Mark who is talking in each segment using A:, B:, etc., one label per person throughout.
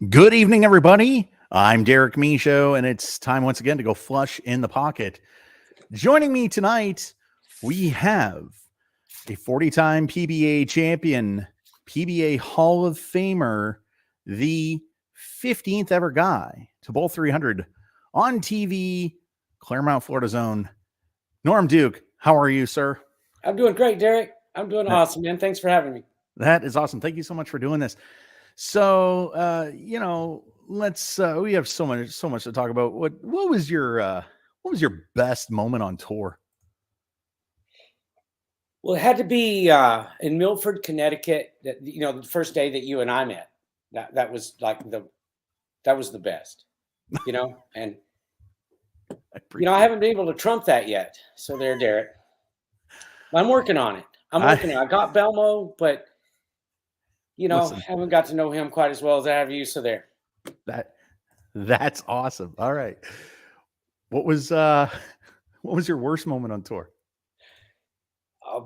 A: Good evening, everybody. I'm Derek Michaud, and it's time once again to go flush in the pocket. Joining me tonight, we have a 40-time PBA champion, PBA Hall of Famer, the 15th ever guy to bowl 300 on TV, Claremont, Florida's own Norm Duke. How are you, sir?
B: I'm doing great, Derek. I'm doing awesome, man. Thanks for having me.
A: That is awesome. Thank you so much for doing this. So, let's we have so much to talk about. What was your best moment on tour?
B: Well, it had to be in Milford, Connecticut. The first day that you and I met. That was that was the best. And I haven't been able to trump that yet. So there, Derek. I'm working on it. I got Belmo, but
A: Listen,
B: haven't got to know him quite as well as I have you. So there.
A: That's awesome. All right. What was your worst moment on tour?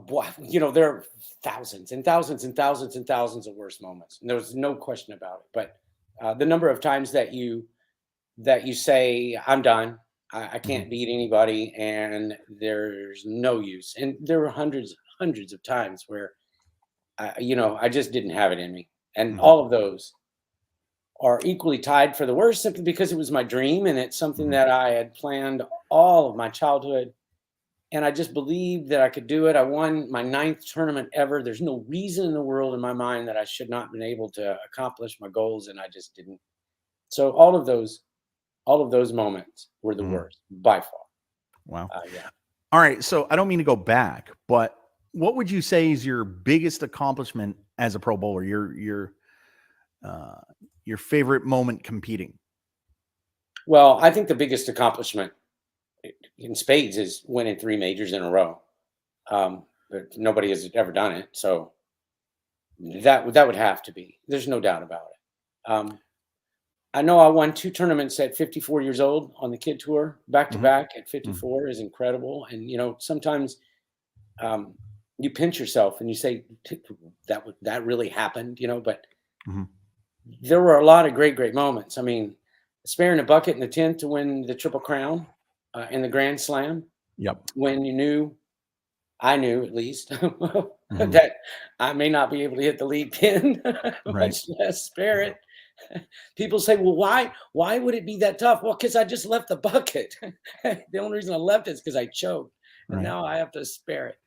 B: There are thousands and thousands and thousands and thousands of worst moments. And there's no question about it. But the number of times that you say, I'm done, I can't beat anybody, and there's no use. And there were hundreds of times where, I just didn't have it in me. And all of those are equally tied for the worst, simply because it was my dream, and it's something that I had planned all of my childhood. And I just believed that I could do it. I won my 9th tournament ever. There's no reason in the world in my mind that I should not have been able to accomplish my goals, and I just didn't. So all of those moments were the worst by far.
A: Wow.
B: Yeah.
A: All right. So I don't mean to go back, but what would you say is your biggest accomplishment as a pro bowler? Your favorite moment competing?
B: Well, I think the biggest accomplishment in spades is winning 3 majors in a row. But nobody has ever done it, so that would have to be. There's no doubt about it. I know I won 2 tournaments at 54 years old on the kid tour, back to back at 54 is incredible. And sometimes you pinch yourself and you say that really happened, but there were a lot of great moments. I mean, sparing a bucket in the 10th to win the Triple Crown in the Grand Slam.
A: Yep.
B: When I knew at least that I may not be able to hit the lead pin, much less spare it. People say, well, why would it be that tough? Well, because I just left the bucket. The only reason I left it is because I choked, and now I have to spare it.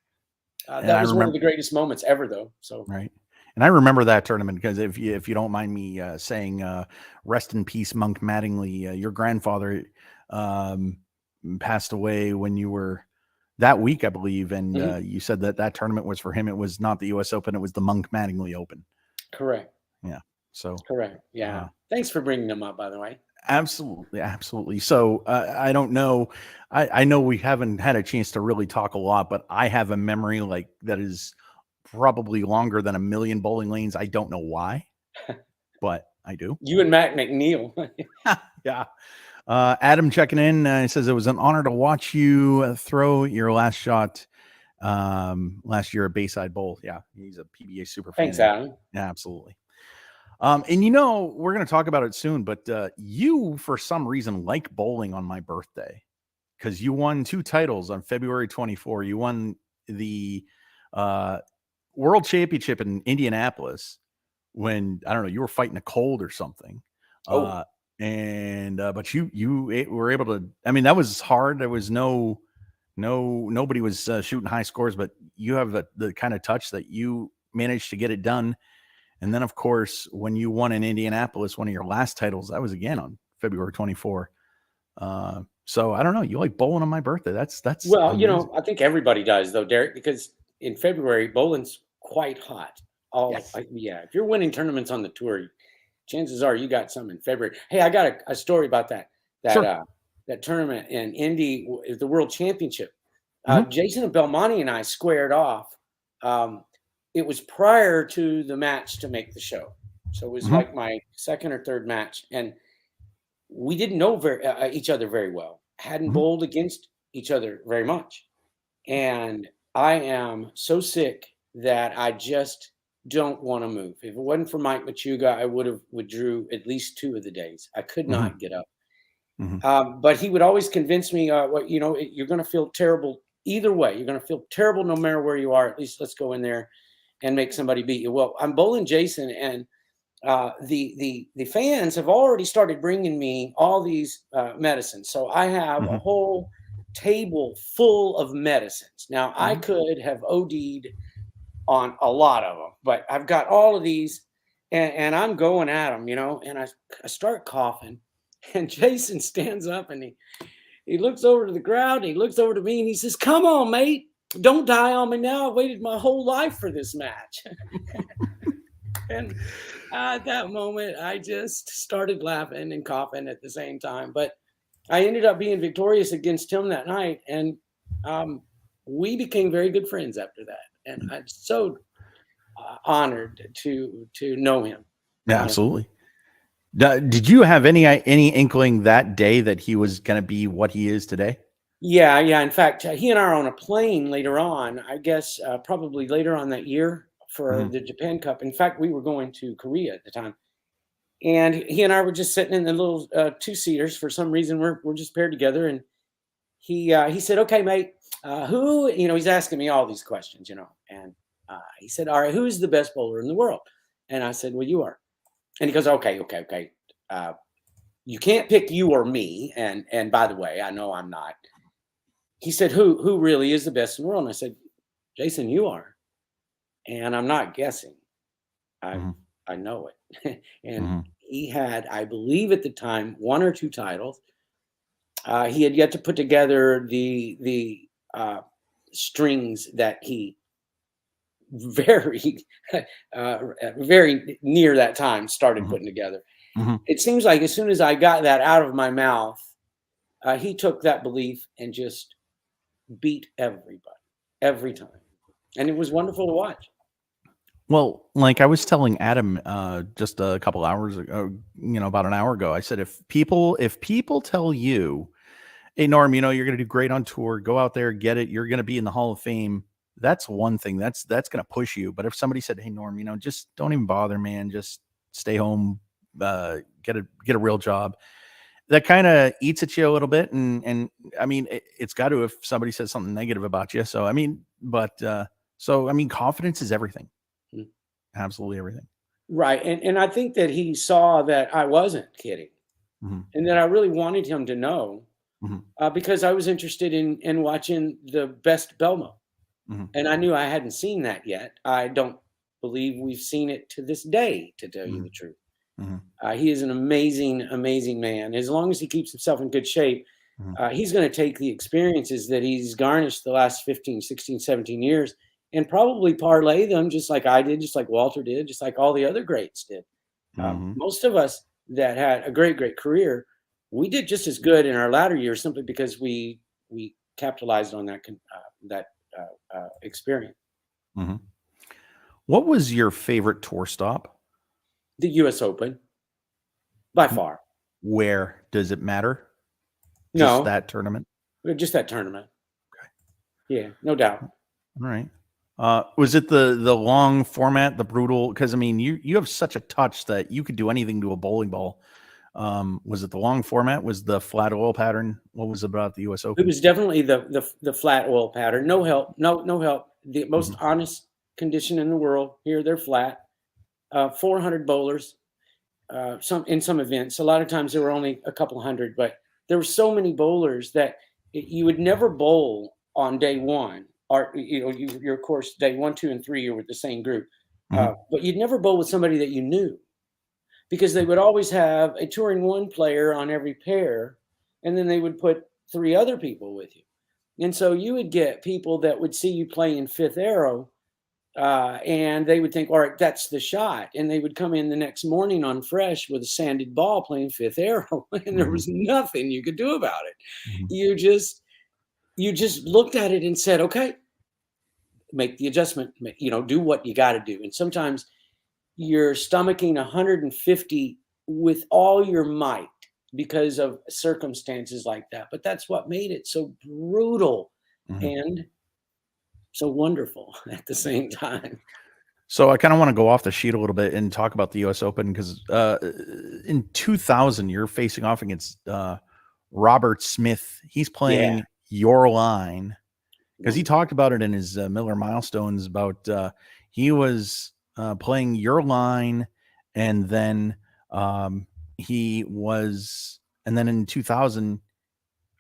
B: That was one of the greatest moments ever, though. So
A: right. And I remember that tournament because if you don't mind me saying, rest in peace, Monk Mattingly. Your grandfather passed away when you were that week, I believe, and you said that tournament was for him. It was not the U.S. Open; it was the Monk Mattingly Open.
B: Correct.
A: Yeah. So
B: correct. Yeah. Thanks for bringing them up, by the way.
A: Absolutely. So I don't know. I know we haven't had a chance to really talk a lot, but I have a memory like that is probably longer than a million bowling lanes. I don't know why, but I do.
B: You and Matt McNeil.
A: Yeah. Adam checking in says it was an honor to watch you throw your last shot last year at Bayside Bowl. Yeah, he's a PBA super fan.
B: Thanks, Adam.
A: Yeah, absolutely. And we're going to talk about it soon, but you, for some reason, like bowling on my birthday because you won 2 titles on February 24. You won the World Championship in Indianapolis when, I don't know, you were fighting a cold or something. But you were able to, I mean, that was hard. There was nobody was shooting high scores, but you have the kind of touch that you managed to get it done. And then, of course, when you won in Indianapolis, one of your last titles, that was again on February 24. So I don't know. You like bowling on my birthday? That's
B: well,
A: amazing.
B: I think everybody does though, Derek, because in February bowling's quite hot. If you're winning tournaments on the tour, chances are you got some in February. Hey, I got a story about that tournament in Indy, the World Championship. Jason Belmonte and I squared off. It was prior to the match to make the show. So it was like my second or third match. And we didn't know each other very well, hadn't bowled against each other very much. And I am so sick that I just don't want to move. If it wasn't for Mike Machuga, I would have withdrew at least 2 of the days. I could not get up. But he would always convince me, well, you're going to feel terrible either way. You're going to feel terrible no matter where you are. At least let's go in there and make somebody beat you. Well, I'm bowling Jason, and the fans have already started bringing me all these medicines. So I have a whole table full of medicines. Now, I could have OD'd on a lot of them, but I've got all of these, and I'm going at them, and I start coughing, and Jason stands up and he looks over to the crowd, and he looks over to me, and he says, "Come on, mate. Don't die on me now. I waited my whole life for this match." And at that moment, I just started laughing and coughing at the same time. But I ended up being victorious against him that night, and we became very good friends after that. And I'm so honored to know him.
A: Yeah, absolutely. Did you have any inkling that day that he was going to be what he is today?
B: Yeah. In fact, he and I are on a plane later on, I guess probably later on that year for the Japan Cup. In fact, we were going to Korea at the time. And he and I were just sitting in the little 2-seaters. For some reason, we're just paired together. And he said, "Okay, mate, who," he's asking me all these questions, and he said, "All right, who's the best bowler in the world?" And I said, "Well, you are." And he goes, okay. You can't pick you or me. And by the way, I know I'm not. He said, who really is the best in the world? And I said, "Jason, you are." And I'm not guessing. I know it. And he had, I believe at the time, 1 or 2 titles. He had yet to put together the strings that he very near that time started putting together. It seems like as soon as I got that out of my mouth, he took that belief and just beat everybody every time. And it was wonderful to watch.
A: Well, like I was telling Adam just a couple hours ago, about an hour ago, I said, if people tell you, "Hey, Norm, you're going to do great on tour, go out there, get it, you're going to be in the Hall of Fame," that's one thing that's going to push you. But if somebody said, "Hey, Norm, just don't even bother, man, just stay home, get a real job," that kind of eats at you a little bit. And I mean, it's got to, if somebody says something negative about you. So, I mean, confidence is everything. Absolutely everything.
B: Right. And I think that he saw that I wasn't kidding, and that I really wanted him to know, because I was interested in watching the best Belmo. And I knew I hadn't seen that yet. I don't believe we've seen it to this day, to tell you the truth. He is an amazing, amazing man. As long as he keeps himself in good shape, he's going to take the experiences that he's garnished the last 15, 16, 17 years and probably parlay them just like I did, just like Walter did, just like all the other greats did. Most of us that had a great, great career, we did just as good in our latter years simply because we capitalized on that experience.
A: What was your favorite tour stop?
B: The U.S. Open, by far.
A: Where does it matter?
B: No,
A: just that tournament.
B: Just that tournament. Okay. Yeah, no doubt.
A: All right. Was it the long format, the brutal? Because I mean, you have such a touch that you could do anything to a bowling ball. Was it the long format? Was the flat oil pattern? What was it about the U.S. Open?
B: It was definitely the flat oil pattern. No help. No help. The most honest condition in the world. Here they're flat. 400 bowlers. In some events, a lot of times there were only a couple hundred, but there were so many bowlers that you would never bowl on day one. Or you're of course day 1, 2, and 3 you're with the same group, but you'd never bowl with somebody that you knew, because they would always have a touring 1 player on every pair, and then they would put 3 other people with you, and so you would get people that would see you playing fifth arrow, and they would think, all right, that's the shot, and they would come in the next morning on fresh with a sanded ball playing fifth arrow, and there was nothing you could do about it. You just looked at it and said, okay, make the adjustment, do what you got to do. And sometimes you're stomaching 150 with all your might because of circumstances like that. But that's what made it so brutal and so wonderful at the same time.
A: So I kind of want to go off the sheet a little bit and talk about the U.S. Open because in 2000 you're facing off against Robert Smith. He's playing your line because he talked about it in his Miller Milestones about he was playing your line, and then he was, and then in 2000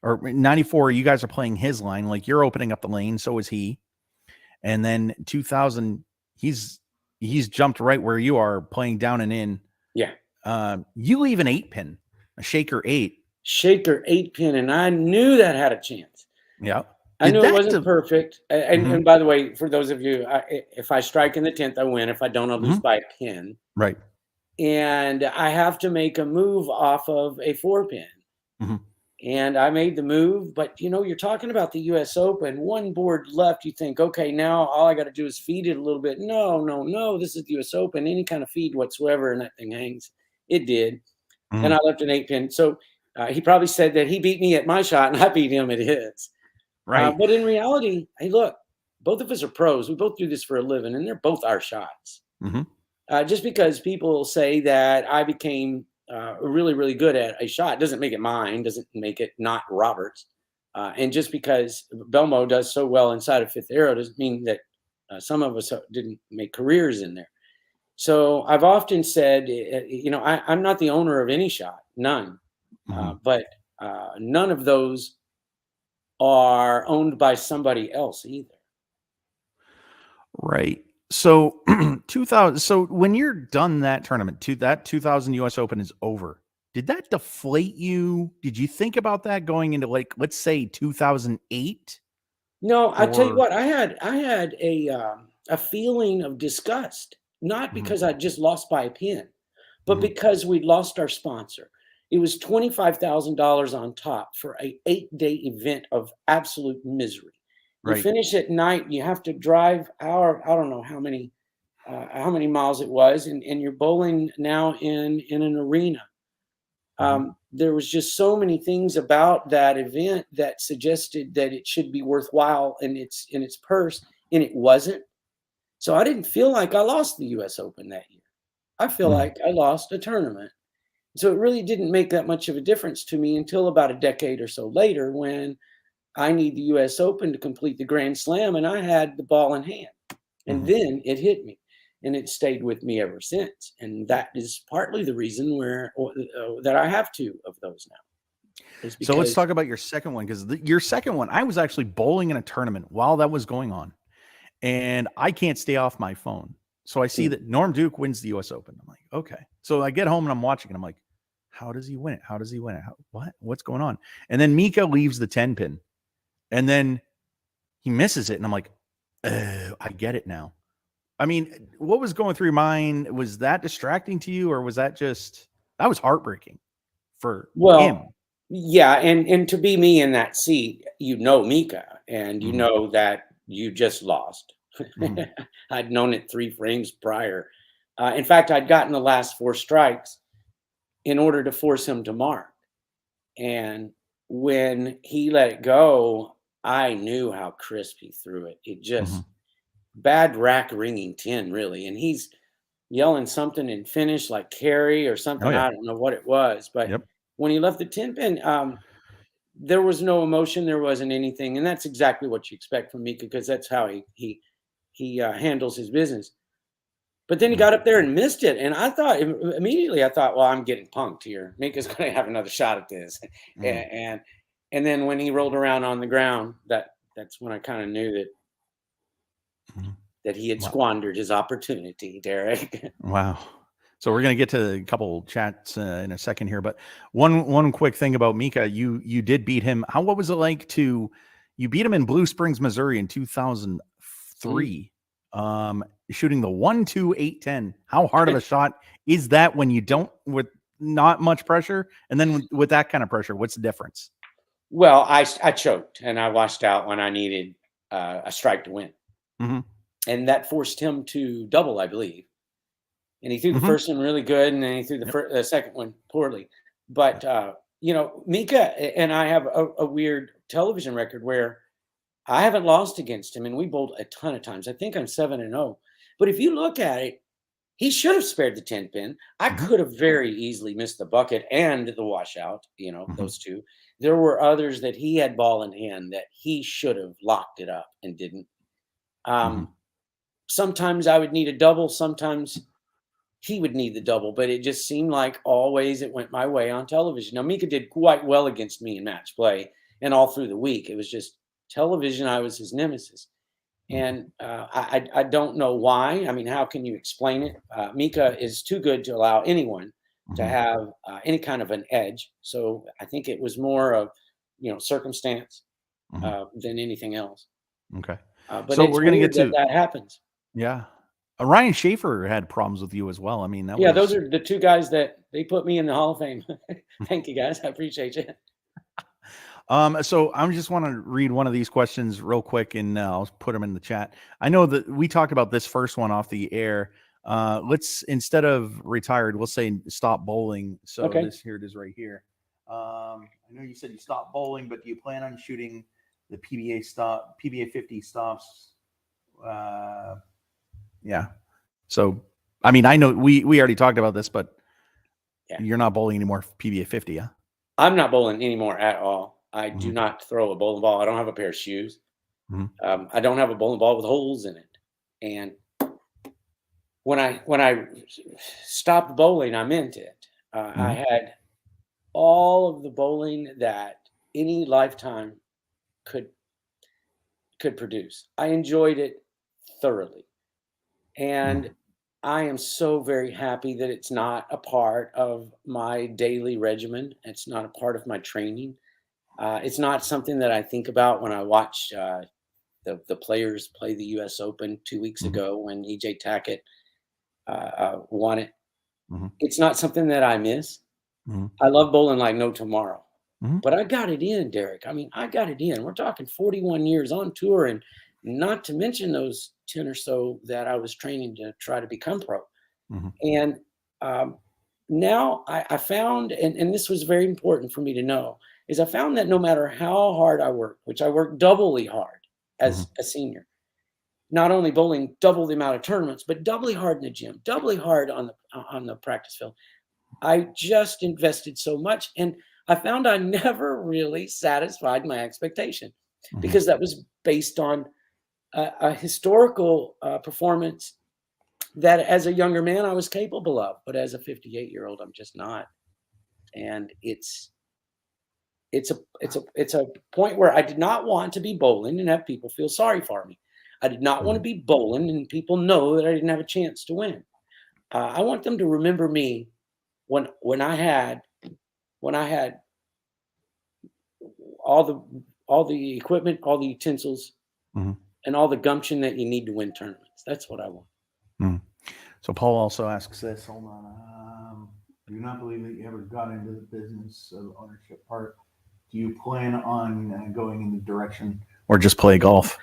A: or 94 you guys are playing his line, like you're opening up the lane, so is he, and then 2000 he's jumped right where you are playing down and in. You leave an 8-pin, a shaker 8
B: pin, and I knew that had a chance. I knew it wasn't perfect. And by the way, for those of you, if I strike in the 10th, I win. If I don't, I lose by a pin.
A: Right.
B: And I have to make a move off of a 4-pin. And I made the move, but you're talking about the U.S. Open, one board left. You think, okay, now all I got to do is feed it a little bit. No. This is the U.S. Open. Any kind of feed whatsoever, and that thing hangs. It did. And I left an 8-pin. So he probably said that he beat me at my shot and I beat him at his.
A: Right.
B: But in reality, hey, look, both of us are pros. We both do this for a living, and they're both our shots. Just because people say that I became really, really good at a shot doesn't make it mine, doesn't make it not Robert's. And just because Belmo does so well inside of Fifth Arrow doesn't mean that some of us didn't make careers in there. So I've often said, I'm not the owner of any shot, none. But none of those are owned by somebody else either.
A: Right. So 2000. So when you're done that tournament, that 2000 U.S. Open is over. Did that deflate you? Did you think about that going into, like, let's say 2008?
B: No, I tell you what, I had a feeling of disgust, not because I just lost by a pin, but because we'd lost our sponsor. It was $25,000 on top for an 8-day event of absolute misery. You finish at night, you have to drive I don't know how many miles it was, and you're bowling now in an arena. There was just so many things about that event that suggested that it should be worthwhile in its purse, and it wasn't. So I didn't feel like I lost the U.S. Open that year. I feel like I lost a tournament. So it really didn't make that much of a difference to me until about a decade or so later, when I need the U.S. Open to complete the Grand Slam, and I had the ball in hand. And then it hit me, and it stayed with me ever since. And that is partly the reason that I have two of those now.
A: So let's talk about your second one, because your second one, I was actually bowling in a tournament while that was going on, and I can't stay off my phone. So I see that Norm Duke wins the U.S. Open. I'm like, okay. So I get home and I'm watching, and I'm like, how does he win it? How does he win it? What's going on? And then Mika leaves the 10-pin, and then he misses it. And I'm like, I get it now. I mean, what was going through your mind? Was that distracting to you, or was that was heartbreaking for him?
B: Yeah. And to be me in that seat, Mika, and you know that you just lost. I'd known it 3 frames prior. In fact, I'd gotten the last 4 strikes in order to force him to mark. And when he let it go, I knew how crisp he threw it. It just bad rack ringing 10, really. And he's yelling something in finish like carry or something. I don't know what it was, but when he left the 10-pin, there was no emotion. There wasn't anything. And that's exactly what you expect from Mika, because that's how he handles his business. But then he got up there and missed it. And I thought immediately, well, I'm getting punked here. Mika's going to have another shot at this. And then when he rolled around on the ground, that's when I kind of knew that he had squandered his opportunity, Derek.
A: Wow. So we're going to get to a couple chats in a second here, but one quick thing about Mika, you did beat him. What was it like you beat him in Blue Springs, Missouri in 2003, shooting the 1-2-8-10. How hard of a shot is that when you don't, with not much pressure? And then with that kind of pressure, what's the difference?
B: Well, I choked and I washed out when I needed a strike to win. And that forced him to double, I believe. And he threw the first one really good, and then he threw the second one poorly. But, Mika and I have a weird television record where I haven't lost against him, and we bowled a ton of times. I think I'm 7-0. But if you look at it, he should have spared the 10 pin. I
A: Mhm.
B: could have very easily missed the bucket and the washout,
A: Mhm.
B: those two. There were others that he had ball in hand that he should have locked it up and didn't.
A: Mhm.
B: Sometimes I would need a double, sometimes he would need the double, but it just seemed like always it went my way on television. Now, Mika did quite well against me in match play and all through the week. It was just television, I was his nemesis. And I don't know why. I mean, how can you explain it? Mika is too good to allow anyone to
A: Mhm.
B: have any kind of an edge. So I think it was more of, circumstance
A: Mhm.
B: than anything else.
A: Okay.
B: But
A: So
B: it's
A: we're gonna get
B: weird that
A: to
B: that happens.
A: yeah. Ryan Schaefer had problems with you as well. I mean, that
B: Yeah, those
A: was
B: are the two guys that they put me in the Hall of Fame. Thank you, guys. I appreciate you.
A: So I just want to read one of these questions real quick and I'll put them in the chat. I know that we talked about this first one off the air. Let's instead of retired, we'll say stop bowling. So
B: Okay.
A: here it is right here. I know you said you stopped bowling, but do you plan on shooting the PBA 50 stops? Yeah. So I mean, I know we already talked about this, but
B: Yeah.
A: you're not bowling anymore PBA 50, huh?
B: I'm not bowling anymore at all. I do
A: Mhm.
B: not throw a bowling ball. I don't have a pair of shoes.
A: Mhm.
B: I don't have a bowling ball with holes in it. And when I stopped bowling, I meant it. I
A: Mhm.
B: had all of the bowling that any lifetime could produce. I enjoyed it thoroughly, and
A: Mhm.
B: I am so very happy that it's not a part of my daily regimen. It's not a part of my training. It's not something that I think about when I watch the players play the U.S. Open 2 weeks
A: Mhm.
B: ago when EJ Tackett won it.
A: Mhm.
B: It's not something that I miss.
A: Mhm.
B: I love bowling like no tomorrow.
A: Mhm.
B: But I got it in, Derek. I mean, I got it in. We're talking 41 years on tour, and not to mention those 10 or so that I was training to try to become pro.
A: Mhm.
B: And um, now I found, and this was very important for me to know, is I found that no matter how hard I work, which I worked doubly hard
A: Mhm.
B: as a senior, not only bowling double the amount of tournaments, but doubly hard in the gym, doubly hard on the practice field. I just invested so much, and I found I never really satisfied my expectation
A: Mhm.
B: because that was based on a historical performance that, as a younger man, I was capable of, but as a 58-year-old, I'm just not. And it's a point where I did not want to be bowling and have people feel sorry for me. I did not want to
A: Mhm.
B: be bowling and people know that I didn't have a chance to win. I want them to remember me when I had all the all the equipment, all the utensils,
A: Mhm.
B: and all the gumption that you need to win tournaments. That's what I want.
A: Mhm. So Paul also asks this. Hold on. Do not believe that you ever got into the business of ownership part. Do you plan on going in the direction or just play golf?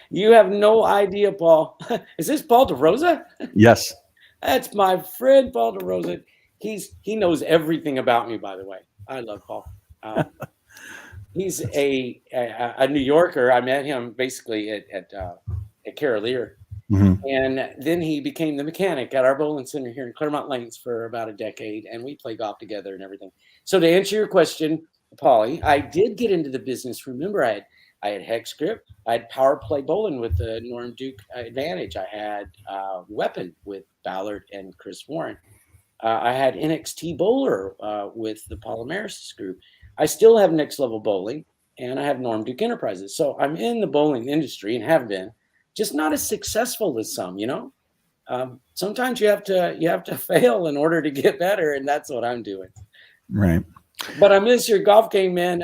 B: You have no idea, Paul. Is this Paul DeRosa?
A: Yes.
B: That's my friend Paul DeRosa. He knows everything about me, by the way. I love Paul. He's a New Yorker. I met him basically at Carolier.
A: Mhm.
B: And then he became the mechanic at our bowling center here in Claremont Lanes for about a decade, and we play golf together and everything. So to answer your question, Paulie, I did get into the business. Remember, I had hex grip, I had power play bowling with the Norm Duke Advantage, I had weapon with Ballard and Chris Warren. I had NXT bowler with the Polymeris group. I still have next level bowling, and I have Norm Duke Enterprises. So I'm in the bowling industry and have been, just not as successful as some. Sometimes you have to fail in order to get better, and that's what I'm doing.
A: Right.
B: But I miss your golf game, man.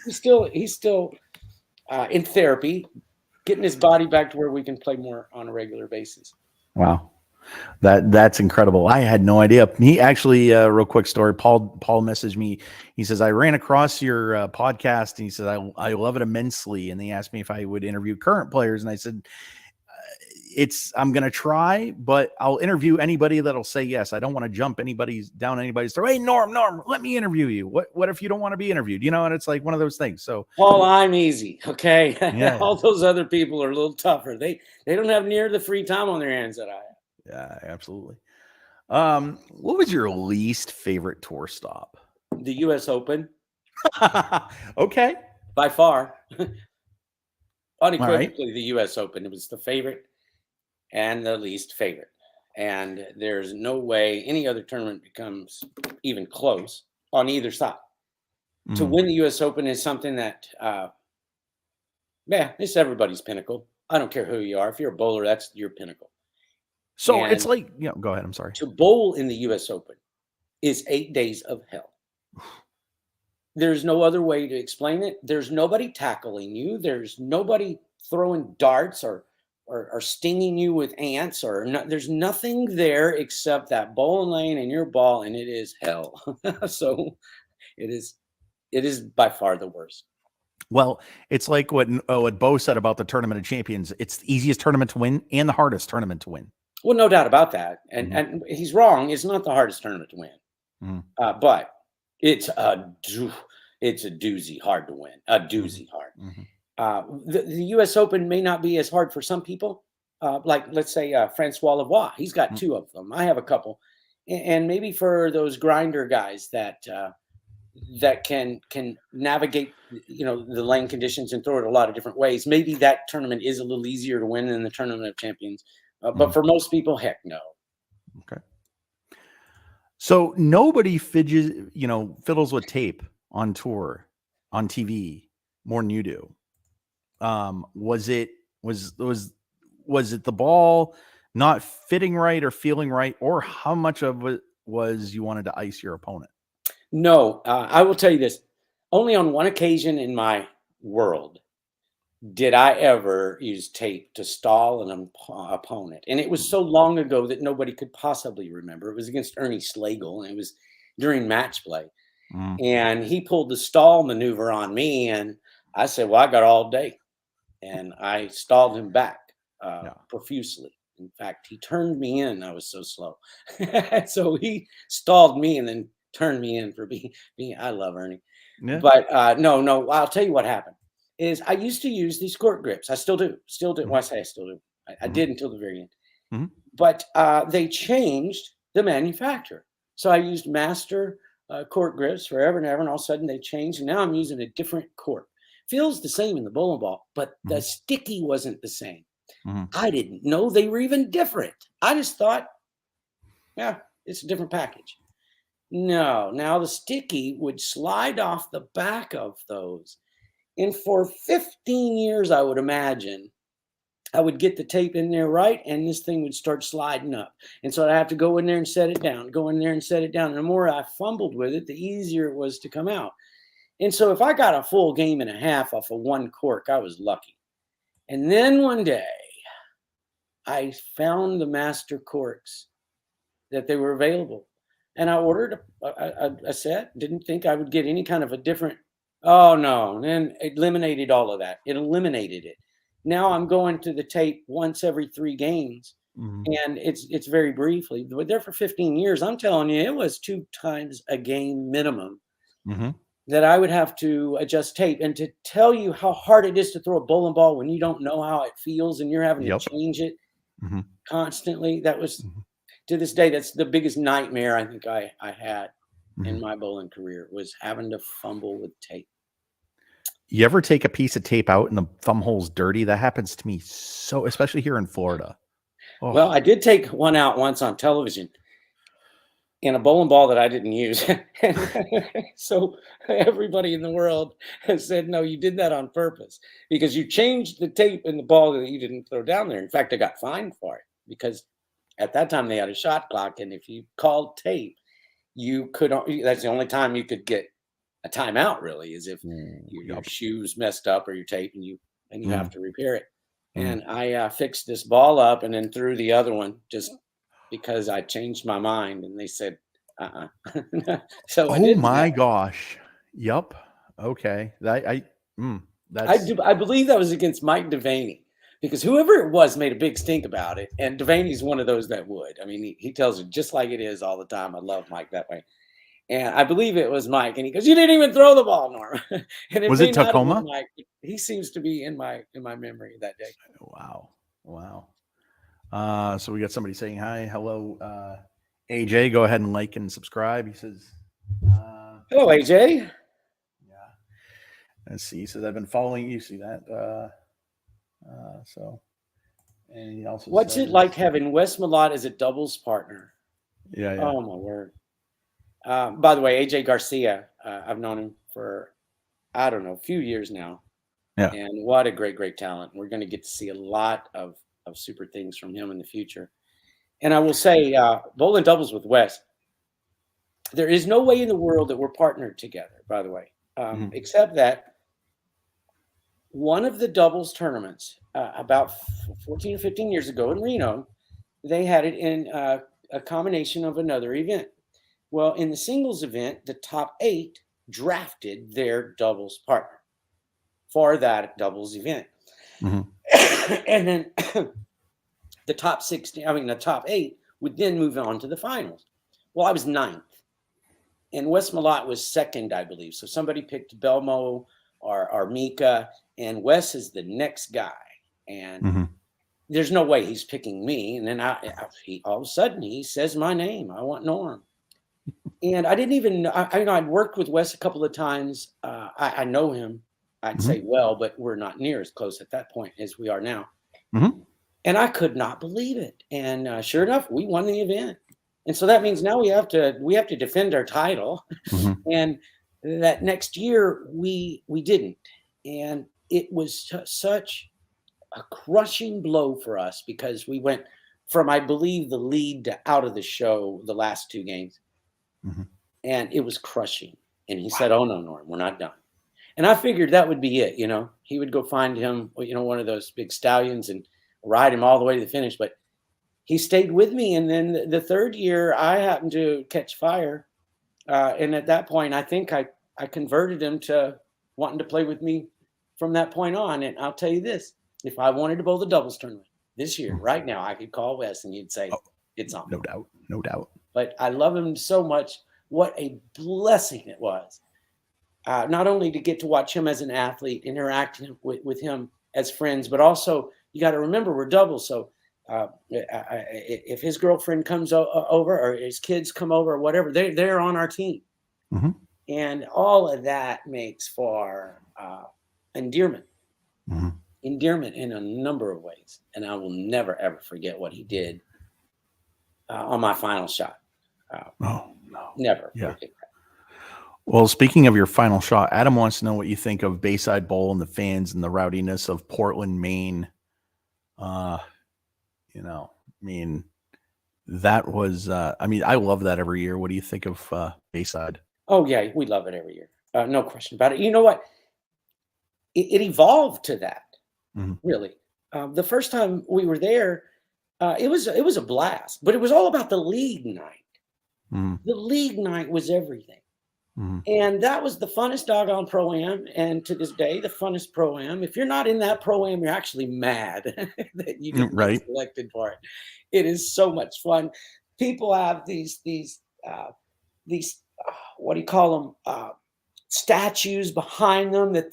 B: He's still in therapy, getting his body back to where we can play more on a regular basis.
A: Wow. That's incredible. I had no idea. He actually, real quick story. Paul messaged me. He says, I ran across your podcast, and he says I love it immensely. And he asked me if I would interview current players, and I said, I'm going to try, but I'll interview anybody that'll say yes. I don't want to jump anybody's throat. Hey, Norm, let me interview you. What if you don't want to be interviewed? And it's like one of those things. So
B: Paul, I'm easy. Okay.
A: Yeah.
B: All those other people are a little tougher. They don't have near the free time on their hands that I have.
A: Yeah, absolutely. What was your least favorite tour stop?
B: The US Open.
A: Okay.
B: By far. Unequivocally,
A: All right.
B: the US Open. It was the favorite and the least favorite. And there's no way any other tournament becomes even close on either side. To
A: Mm.
B: win the US Open is something that, it's everybody's pinnacle. I don't care who you are. If you're a bowler, that's your pinnacle.
A: So
B: And
A: it's like, go ahead. I'm sorry.
B: to bowl in the US Open is 8 days of hell. There's no other way to explain it. There's nobody tackling you. There's nobody throwing darts or stinging you with ants there's nothing there except that bowling lane and your ball, and it is hell. So it is by far the worst.
A: Well, it's like what Bo said about the Tournament of Champions. It's the easiest tournament to win and the hardest tournament to win.
B: Well, no doubt about that. And
A: Mhm.
B: and he's wrong. It's not the hardest tournament to win.
A: Mhm.
B: But it's a doozy hard to win. A doozy hard.
A: Mhm.
B: The U.S. Open may not be as hard for some people. Like, let's say, Francois Lavoie. He's got
A: Mm.
B: 2 of them. I have a couple. And maybe for those grinder guys that can navigate, the lane conditions and throw it a lot of different ways, maybe that tournament is a little easier to win than the Tournament of Champions. But for most people, heck no.
A: Okay. So nobody fiddles with tape on tour, on TV more than you do. Was it the ball not fitting right or feeling right, or how much of it was you wanted to ice your opponent?
B: No, I will tell you this. Only on one occasion in my world did I ever use tape to stall an opponent. And it was so long ago that nobody could possibly remember. It was against Ernie Slagle, and it was during match play.
A: Mm.
B: And he pulled the stall maneuver on me, and I said, well, I got all day. And I stalled him back profusely. In fact, he turned me in. I was so slow. So he stalled me and then turned me in for being I love Ernie.
A: Yeah.
B: But no, I'll tell you what happened. Is I used to use these court grips. I still do.
A: Mhm.
B: Well, I say I still do. I
A: Mhm.
B: did until the very end.
A: Mhm.
B: But they changed the manufacturer. So I used master court grips forever and ever, and all of a sudden they changed, and now I'm using a different court. Feels the same in the bowling ball, but the
A: Mhm.
B: sticky wasn't the same.
A: Mhm.
B: I didn't know they were even different. I just thought, yeah, it's a different package. No, now the sticky would slide off the back of those. And for 15 years, I would imagine, I would get the tape in there right, and this thing would start sliding up. And so I'd have to go in there and set it down, go in there and set it down. And the more I fumbled with it, the easier it was to come out. And so if I got a full game and a half off of one cork, I was lucky. And then one day, I found the master corks that they were available. And I ordered a set, didn't think I would get any kind of a different. Oh, no. And it eliminated all of that. It eliminated it. Now I'm going to the tape once every 3 games.
A: Mhm.
B: And it's very briefly. But there for 15 years, I'm telling you, it was 2 times a game minimum
A: Mhm.
B: that I would have to adjust tape. And to tell you how hard it is to throw a bowling ball when you don't know how it feels and you're having
A: Yep.
B: to change it
A: Mhm.
B: constantly, that was,
A: Mhm.
B: to this day, that's the biggest nightmare I think I had in
A: Mhm.
B: my bowling career, was having to fumble with tape.
A: You ever take a piece of tape out and the thumb hole's dirty? That happens to me especially here in Florida. Oh.
B: Well, I did take one out once on television in a bowling ball that I didn't use. So everybody in the world has said, no, you did that on purpose because you changed the tape in the ball that you didn't throw down there. In fact, I got fined for it because at that time they had a shot clock. And if you called tape, that's the only time you could get a timeout, really, is if your
A: Yep.
B: shoes messed up or your tape and you have to repair it.
A: Mm.
B: And I fixed this ball up and then threw the other one just because I changed my mind, and they said, So I
A: Oh
B: did
A: my
B: that.
A: gosh. Yep. Okay.
B: I
A: That's
B: believe that was against Mike Devaney. because whoever it was made a big stink about it. And Devaney's one of those that would. I mean, he tells it just like it is all the time. I love Mike that way. And I believe it was Mike. And he goes, "You didn't even throw the ball, Norm." And it
A: Was
B: may
A: it
B: not have been
A: Tacoma?
B: Mike. He seems to be in my memory that day.
A: Wow. So we got somebody saying hi. Hello, AJ. Go ahead and like and subscribe. He says,
B: Hello, AJ.
A: yeah. Let's see. He says, I've been following you. See that? So, and he also
B: What's
A: says,
B: it like having Wes Malott as a doubles partner?
A: Yeah.
B: Oh, my word. By the way, AJ Garcia, I've known him for, I don't know, a few years now.
A: Yeah.
B: And what a great talent. We're going to get to see a lot of super things from him in the future. And I will say, bowling doubles with Wes, there is no way in the world that we're partnered together, by the way, except that one of the doubles tournaments about 14 or 15 years ago in Reno, they had it in a combination of another event. Well, in the singles event, the top 8 drafted their doubles partner for that doubles event. And then the top 8 would then move on to the finals. Well, I was 9th. And Wes Malott was 2nd, I believe. So somebody picked Belmo or Mika, and Wes is the next guy. And there's no way he's picking me. And then all of a sudden he says my name. I want Norm. And I didn't even, I'd worked with Wes a couple of times. I know him, I'd say well, but we're not near as close at that point as we are now. And I could not believe it. And sure enough, we won the event. And so that means now we have to defend our title. And that next year we didn't. And it was such a crushing blow for us because we went from, I believe, the lead to out of the show the last 2 games. And it was crushing. And he said, "Oh, no, Norm, we're not done." And I figured that would be it. He would go find him, one of those big stallions and ride him all the way to the finish. But he stayed with me. And then the 3rd year, I happened to catch fire. And at that point, I think I converted him to wanting to play with me from that point on. And I'll tell you this, if I wanted to bowl the doubles tournament this year, right now, I could call Wes and he'd say, it's on.
A: No doubt.
B: But I love him so much. What a blessing it was. Not only to get to watch him as an athlete, interacting with him as friends, but also you got to remember we're doubles. So if his girlfriend comes over or his kids come over or whatever, they're on our team. And all of that makes for endearment. Endearment in a number of ways. And I will never, ever forget what he did on my final shot.
A: No.
B: Never.
A: Yeah. Well, speaking of your final shot, Adam wants to know what you think of Bayside Bowl and the fans and the rowdiness of Portland, Maine. That was, I love that every year. What do you think of Bayside?
B: Oh, yeah, we love it every year. No question about it. You know what? It evolved to that, really. The first time we were there, it was a blast, but it was all about the league night. The league night was everything. And that was the funnest doggone pro-am. And to this day, the funnest pro-am. If you're not in that pro-am, you're actually mad that you didn't get selected for it. It is so much fun. People have these what do you call them? Statues behind them that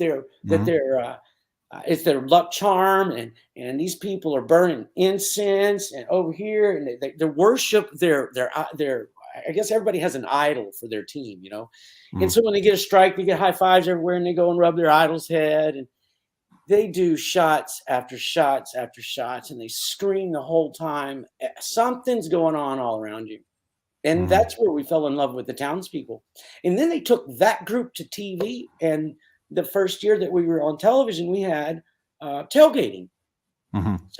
B: it's their luck charm. And these people are burning incense and over here, and they worship their I guess everybody has an idol for their team, And so when they get a strike, they get high fives everywhere and they go and rub their idol's head. And they do shots after shots after shots and they scream the whole time. Something's going on all around you. And that's where we fell in love with the townspeople. And then they took that group to TV. And the first year that we were on television, we had tailgating.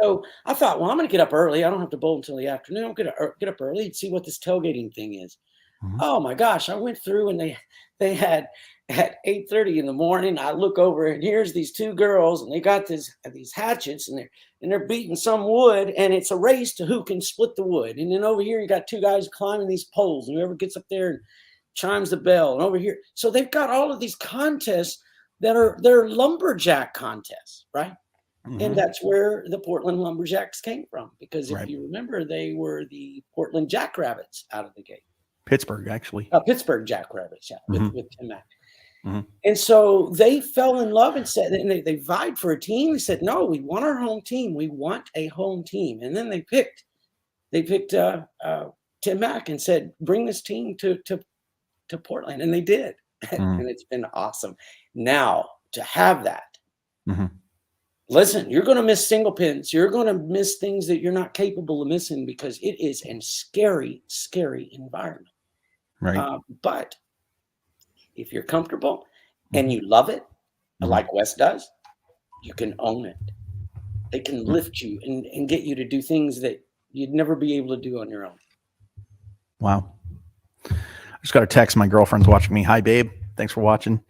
B: So I thought, well, I'm going to get up early. I don't have to bowl until the afternoon. I'm going to get up early and see what this tailgating thing is. Oh my gosh. I went through and they had at 8:30 in the morning, I look over and here's these 2 girls and they got these hatchets and they're beating some wood, and it's a race to who can split the wood. And then over here, you got 2 guys climbing these poles, and whoever gets up there and chimes the bell. And over here. So they've got all of these contests they're lumberjack contests, right? And that's where the Portland Lumberjacks came from. Because if
A: Right.
B: you remember, they were the Portland Jackrabbits out of the gate.
A: Pittsburgh, actually.
B: Pittsburgh Jackrabbits, yeah,
A: Mhm.
B: with Tim Mack.
A: Mhm.
B: And so they fell in love and said, and they vied for a team. They said, no, we want our home team. We want a home team. And then they picked Tim Mack and said, bring this team to Portland. And they did.
A: Mhm.
B: And it's been awesome. Now to have that,
A: Mhm.
B: listen, you're going to miss single pins. You're going to miss things that you're not capable of missing because it is a scary, scary environment.
A: Right.
B: But if you're comfortable and you love it, like Wes does, you can own it. It can lift you and get you to do things that you'd never be able to do on your own.
A: Wow. I just got a text. My girlfriend's watching me. Hi, babe. Thanks for watching.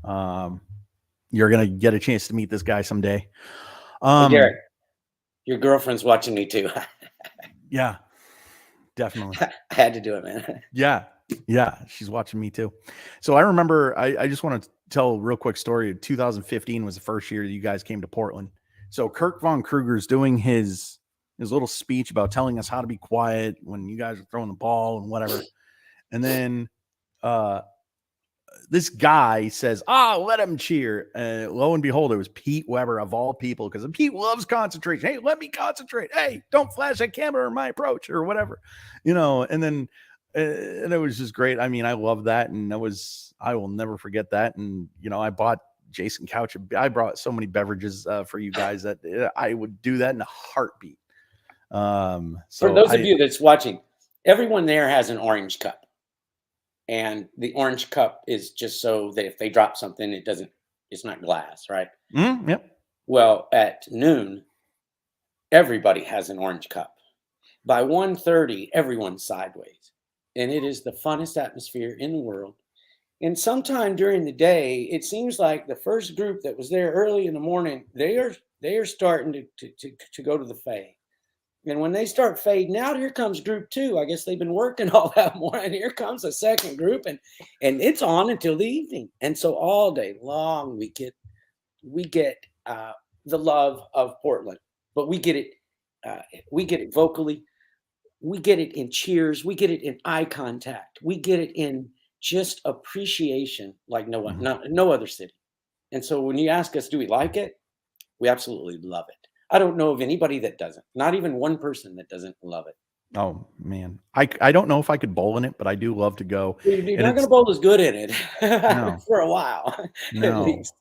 A: You're going to get a chance to meet this guy someday.
B: Hey, Derek, your girlfriend's watching me too.
A: Yeah, definitely.
B: I had to do it, man.
A: Yeah. She's watching me too. So I remember, I just want to tell a real quick story. 2015 was the first year you guys came to Portland. So Kirk Von Kruger's doing his little speech about telling us how to be quiet when you guys are throwing the ball and whatever. And then this guy says, let him cheer. Lo and behold, it was Pete Weber of all people, because Pete loves concentration. Hey, let me concentrate. Hey, don't flash that camera in my approach or whatever, and then and it was just great. I mean, I love that. And I will never forget that. And, I bought Jason Couch. I brought so many beverages for you guys that I would do that in a heartbeat. So
B: for those of you that's watching, everyone there has an orange cup. And the orange cup is just so that if they drop something, it's not glass, right?
A: Yep.
B: Well, at noon, everybody has an orange cup. By 1:30, everyone's sideways. And it is the funnest atmosphere in the world. And sometime during the day, it seems like the first group that was there early in the morning, they are starting to go to the fade. And when they start fading out, here comes group 2. I guess they've been working all that morning. Here comes a second group, and it's on until the evening. And so all day long, we get the love of Portland, but we get it vocally, we get it in cheers, we get it in eye contact, we get it in just appreciation like no one, no other city. And so when you ask us, do we like it? We absolutely love it. I don't know of anybody that doesn't. Not even one person that doesn't love it.
A: Oh man, I don't know if I could bowl in it, but I do love to go.
B: You're not going to bowl as good in it for a while.
A: No.
B: At least.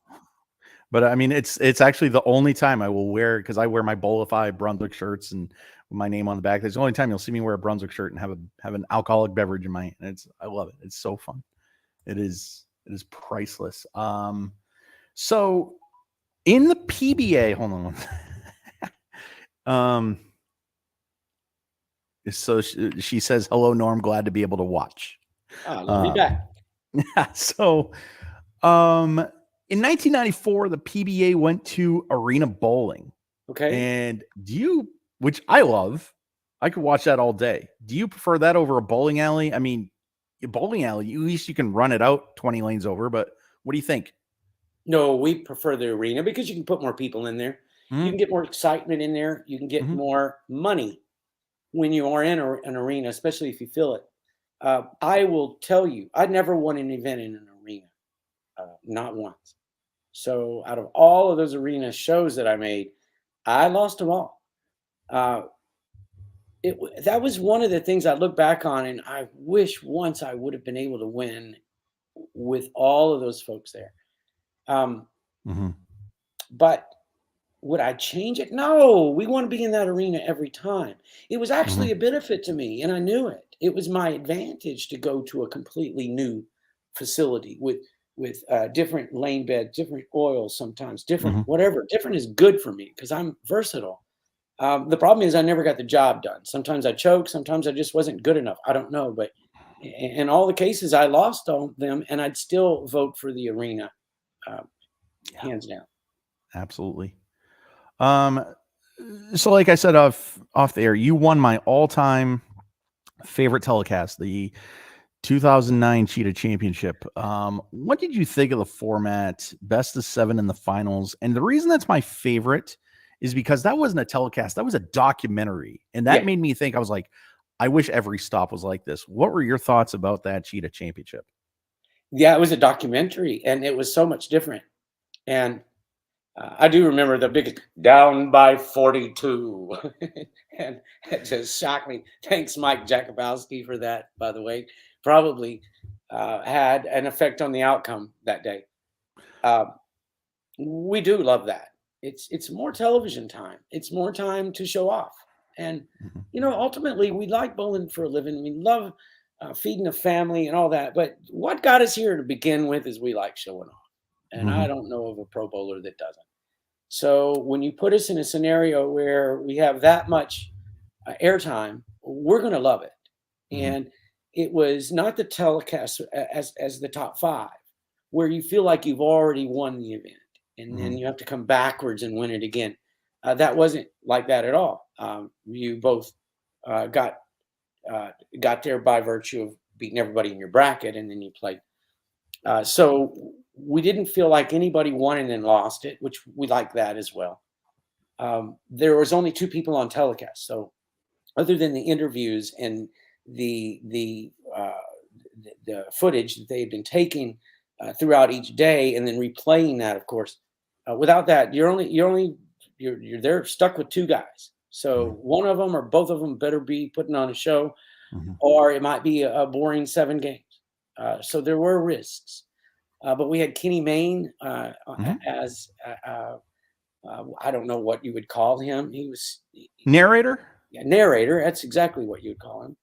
A: But I mean, it's actually the only time I will wear, because I wear my Bolify Brunswick shirts and with my name on the back. That's the only time you'll see me wear a Brunswick shirt and have an alcoholic beverage in my hand. I love it. It's so fun. It is priceless. So in the PBA, hold on. So she says, hello, Norm. Glad to be able to watch.
B: Love you back.
A: Yeah. So, in 1994, the PBA went to Arena Bowling.
B: Okay.
A: And which I love, I could watch that all day. Do you prefer that over a bowling alley? I mean, a bowling alley, at least you can run it out 20 lanes over, but what do you think?
B: No, we prefer the arena because you can put more people in there. You can get more excitement in there. You can get more money when you are in an arena, especially if you fill it. I will tell you, I never won an event in an arena, not once. So out of all of those arena shows that I made, I lost them all. That was one of the things I look back on, and I wish once I would have been able to win with all of those folks there. But would I change it? No, we want to be in that arena every time. It was actually a benefit to me, and I knew it. It was my advantage to go to a completely new facility with different lane bed, different oils, sometimes different, whatever. Different is good for me because I'm versatile. The problem is I never got the job done. Sometimes I choke. Sometimes I just wasn't good enough. I don't know. But in all the cases, I lost all them, and I'd still vote for the arena, hands down.
A: Absolutely. So like I said off the air, you won my all-time favorite telecast, the 2009 Cheetah Championship. What did you think of the format, best of 7 in the finals? And the reason that's my favorite is because that wasn't a telecast. That was a documentary. And that made me think, I was like, I wish every stop was like this. What were your thoughts about that Cheetah Championship?
B: Yeah, it was a documentary, and it was so much different. And I do remember the big down by 42. And it just shocked me. Thanks, Mike Jakubowski, for that, by the way. Probably had an effect on the outcome that day. We do love that. It's more television time. It's more time to show off. And, ultimately, we like bowling for a living. We love feeding a family and all that. But what got us here to begin with is we like showing off. And I don't know of a pro bowler that doesn't. So when you put us in a scenario where we have that much airtime, we're going to love it. And it was not the telecast as the top 5, where you feel like you've already won the event, and then you have to come backwards and win it again. That wasn't like that at all. You both got there by virtue of beating everybody in your bracket, and then you played. So we didn't feel like anybody won and then lost it, which we like that as well. There was only 2 people on telecast, so other than the interviews and the footage that they had been taking throughout each day, and then replaying that, of course. Without that, you're there stuck with 2 guys. So one of them or both of them better be putting on a show, or it might be a boring 7 games. So there were risks. But we had Kenny Mayne as I don't know what you would call him. He was
A: narrator.
B: Yeah, narrator. That's exactly what you would call him.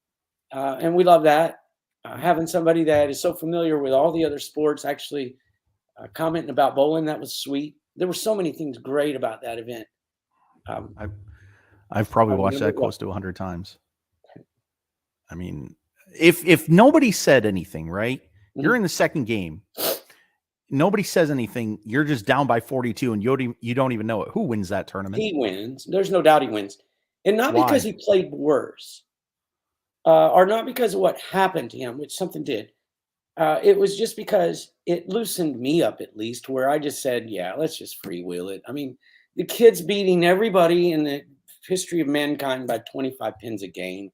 B: And we love that. Having somebody that is so familiar with all the other sports actually commenting about bowling, that was sweet. There were so many things great about that event.
A: I've probably watched that close to 100 times. I mean, if nobody said anything, right? You're in the second game. Nobody says anything. You're just down by 42, and you don't even know it. Who wins that tournament?
B: He wins. There's no doubt he wins. And not because he played worse, or not because of what happened to him, which something did. It was just because it loosened me up, at least, where I just said, yeah, let's just freewheel it. I mean, the kid's beating everybody in the history of mankind by 25 pins a game.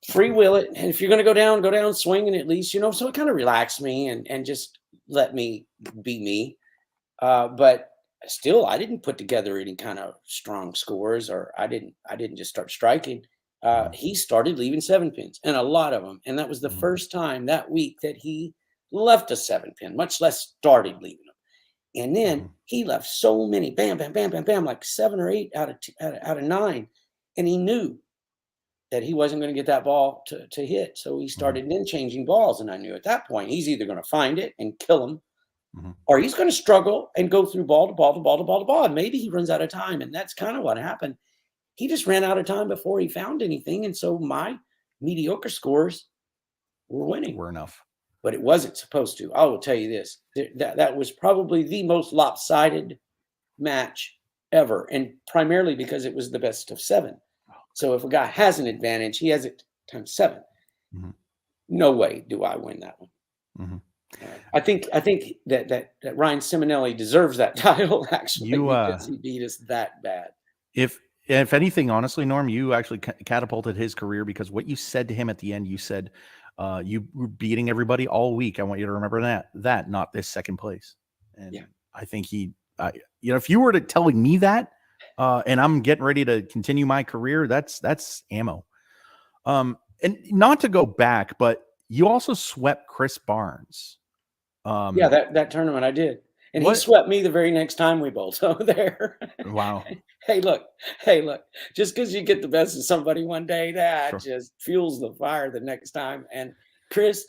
B: Freewheel it. And if you're going to go down swinging at least, so it kind of relaxed me and just let me be me. But still, I didn't put together any kind of strong scores, or I didn't just start striking. He started leaving 7 pins, and a lot of them. And that was the first time that week that he left a 7 pin, much less started leaving them. And then he left so many, bam, bam, bam, bam, bam, like 7 or 8 out of 9. And he knew that he wasn't going to get that ball to hit. So he started then changing balls. And I knew at that point, he's either going to find it and kill him, or he's going to struggle and go through ball to ball to ball to ball to ball. And maybe he runs out of time. And that's kind of what happened. He just ran out of time before he found anything. And so my mediocre scores were winning.
A: Were enough.
B: But it wasn't supposed to. I will tell you this. That was probably the most lopsided match ever. And primarily because it was the best of 7. So if a guy has an advantage, he has it times 7. No way do I win that one. I think that Ryan Simonelli deserves that title, actually, because he beat us that bad.
A: If anything, honestly, Norm, you actually catapulted his career, because what you said to him at the end, you said, you were beating everybody all week. I want you to remember that not this second place. And I think if you were to telling me that, and I'm getting ready to continue my career, that's ammo. And not to go back, but you also swept Chris Barnes.
B: That tournament I did. And he swept me the very next time we bowled over there.
A: Wow.
B: Hey, look, just because you get the best of somebody one day, that just fuels the fire the next time. And Chris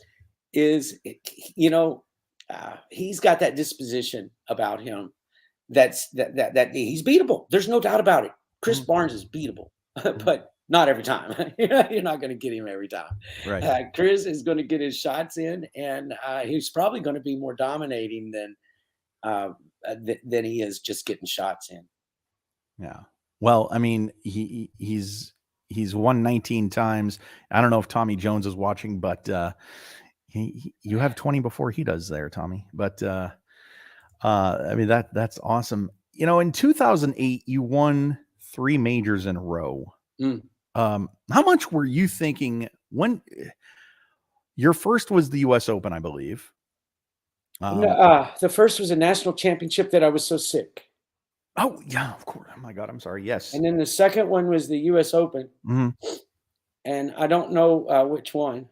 B: is, he's got that disposition about him that he's beatable. There's no doubt about it. Chris Barnes is beatable, but not every time. You're not going to get him every time.
A: Right.
B: Chris is going to get his shots in, and he's probably going to be more dominating than he is just getting shots in.
A: Yeah. Well, I mean, he's won 19 times. I don't know if Tommy Jones is watching, but you have 20 before he does there, Tommy. But I mean, that's awesome. in 2008, you won 3 majors in a row.
B: Mm.
A: How much were you thinking when your first was the US Open, I believe?
B: The first was a national championship that I was so sick.
A: Oh, yeah, of course. Oh my God, I'm sorry. Yes.
B: And then the second one was the US Open.
A: Mhm.
B: And I don't know which one.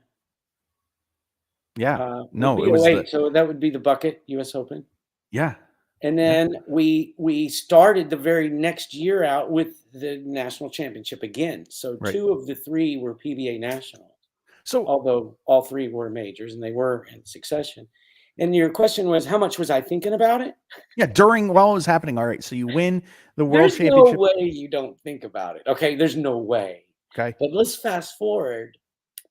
A: Yeah.
B: Would
A: No,
B: be
A: it was
B: 08, so that would be the bucket US Open.
A: yeah.
B: And
A: Yeah.
B: then we started the very next year out with the national championship again. So
A: Right.
B: 2 of the 3 were PBA nationals,
A: So
B: although all 3 were majors and they were in succession. And your question was, how much was I thinking about it?
A: yeah, while it was happening. All right. So you win the world
B: There's no
A: championship.
B: way you don't think about it. Okay, there's no way.
A: Okay.
B: But let's fast forward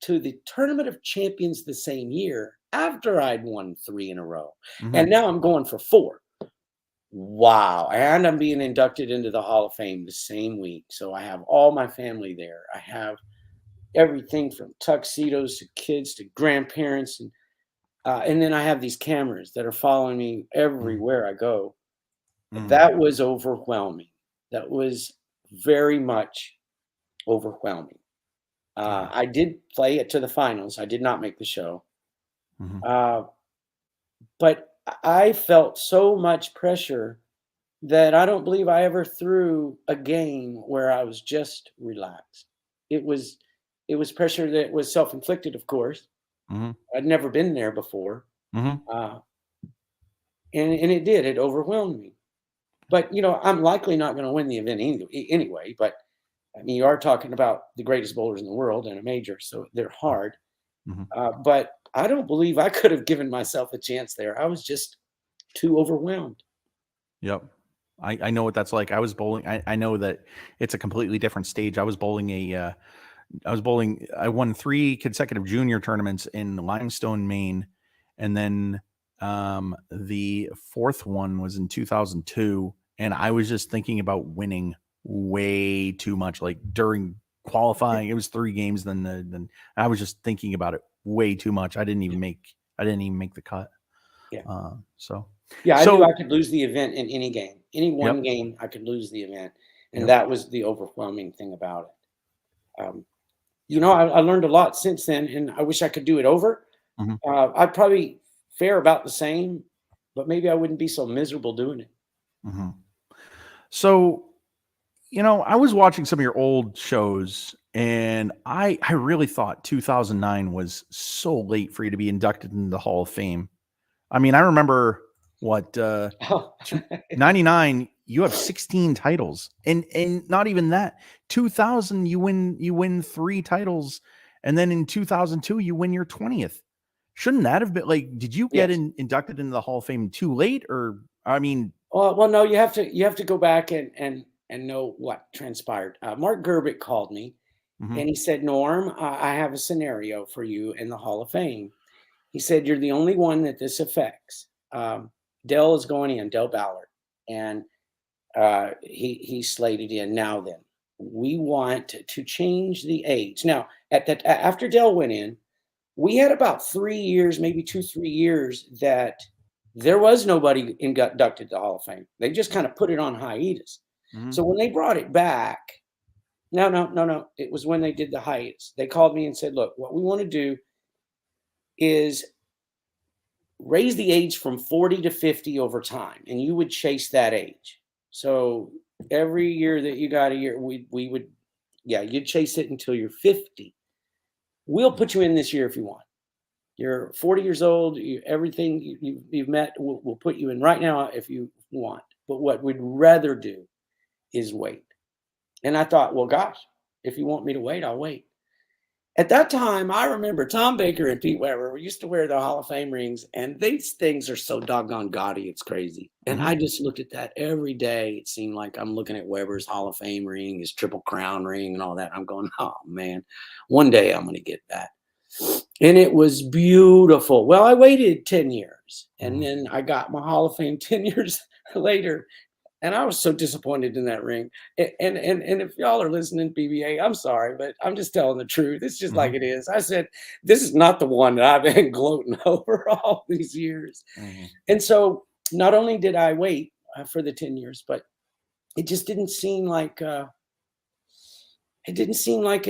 B: to the Tournament of Champions the same year after I'd won 3 in a row.
A: Mhm.
B: And now I'm going for 4. Wow. And I'm being inducted into the Hall of Fame the same week. So I have all my family there. I have everything from tuxedos to kids to grandparents. And then I have these cameras that are following me everywhere I go.
A: Mhm.
B: That was overwhelming. That was very much overwhelming. I did play it to the finals. I did not make the show.
A: Mhm.
B: But I felt so much pressure that I don't believe I ever threw a game where I was just relaxed. It was pressure that was self-inflicted, of course.
A: Mhm.
B: I'd never been there before.
A: Mhm.
B: And it overwhelmed me. But, I'm likely not going to win the event anyway. But, I mean, you are talking about the greatest bowlers in the world and a major, so they're hard.
A: Mhm.
B: But I don't believe I could have given myself a chance there. I was just too overwhelmed.
A: Yep. I know what that's like. I was bowling. I know that it's a completely different stage. I won 3 consecutive junior tournaments in Limestone, Maine. And then the 4th one was in 2002. And I was just thinking about winning way too much. Like during qualifying, it was 3 games. Then I was just thinking about it way too much. I didn't even make the cut.
B: Yeah.
A: So
B: Yeah, I
A: So-
B: knew I could lose the event in any game. Any one
A: Yep.
B: game, I could lose the event. And
A: Yep.
B: that was the overwhelming thing about it. I learned a lot since then, and I wish I could do it over.
A: Mhm.
B: I'd probably fare about the same, but maybe I wouldn't be so miserable doing it.
A: Mhm. So, I was watching some of your old shows, and I really thought 2009 was so late for you to be inducted into the Hall of Fame. I mean, I remember what 99. You have 16 titles, and not even that. 2000, you win 3 titles, and then in 2002, you win your 20th. Shouldn't that have been like? Did you get
B: Yes.
A: inducted into the Hall of Fame too late, or I mean?
B: Well, no, you have to go back and know what transpired. Mark Gerbic called me
A: Mhm.
B: and he said, Norm, I have a scenario for you in the Hall of Fame. He said, you're the only one that this affects. Dell is going in, Dell Ballard, and he's slated in now. Then we want to change the age. Now, after Dell went in, we had about 3 years, maybe 2-3 years that there was nobody inducted to the Hall of Fame. They just kind of put it on hiatus.
A: Mhm.
B: So when they brought it back, no. It was when they did the hiatus. They called me and said, look, what we want to do is raise the age from 40 to 50 over time, and you would chase that age. So every year that you got a year, we would, you'd chase it until you're 50. We'll put you in this year if you want. You're 40 years old. Everything you've met, we'll put you in right now if you want. But what we'd rather do is wait. And I thought, well, gosh, if you want me to wait, I'll wait. At that time, I remember Tom Baker and Pete Weber used to wear the Hall of Fame rings, and these things are so doggone gaudy, it's crazy. And
A: Mhm.
B: I just looked at that every day. It seemed like I'm looking at Weber's Hall of Fame ring, his Triple Crown ring, and all that. I'm going, oh, man, one day I'm going to get that. And it was beautiful. Well, I waited 10 years, and
A: Mhm.
B: then I got my Hall of Fame 10 years later. And I was so disappointed in that ring. And if y'all are listening, PBA, I'm sorry, but I'm just telling the truth. It's just like it is. I said, this is not the one that I've been gloating over all these years.
A: Mhm.
B: And so not only did I wait, for the 10 years, but it just didn't seem like it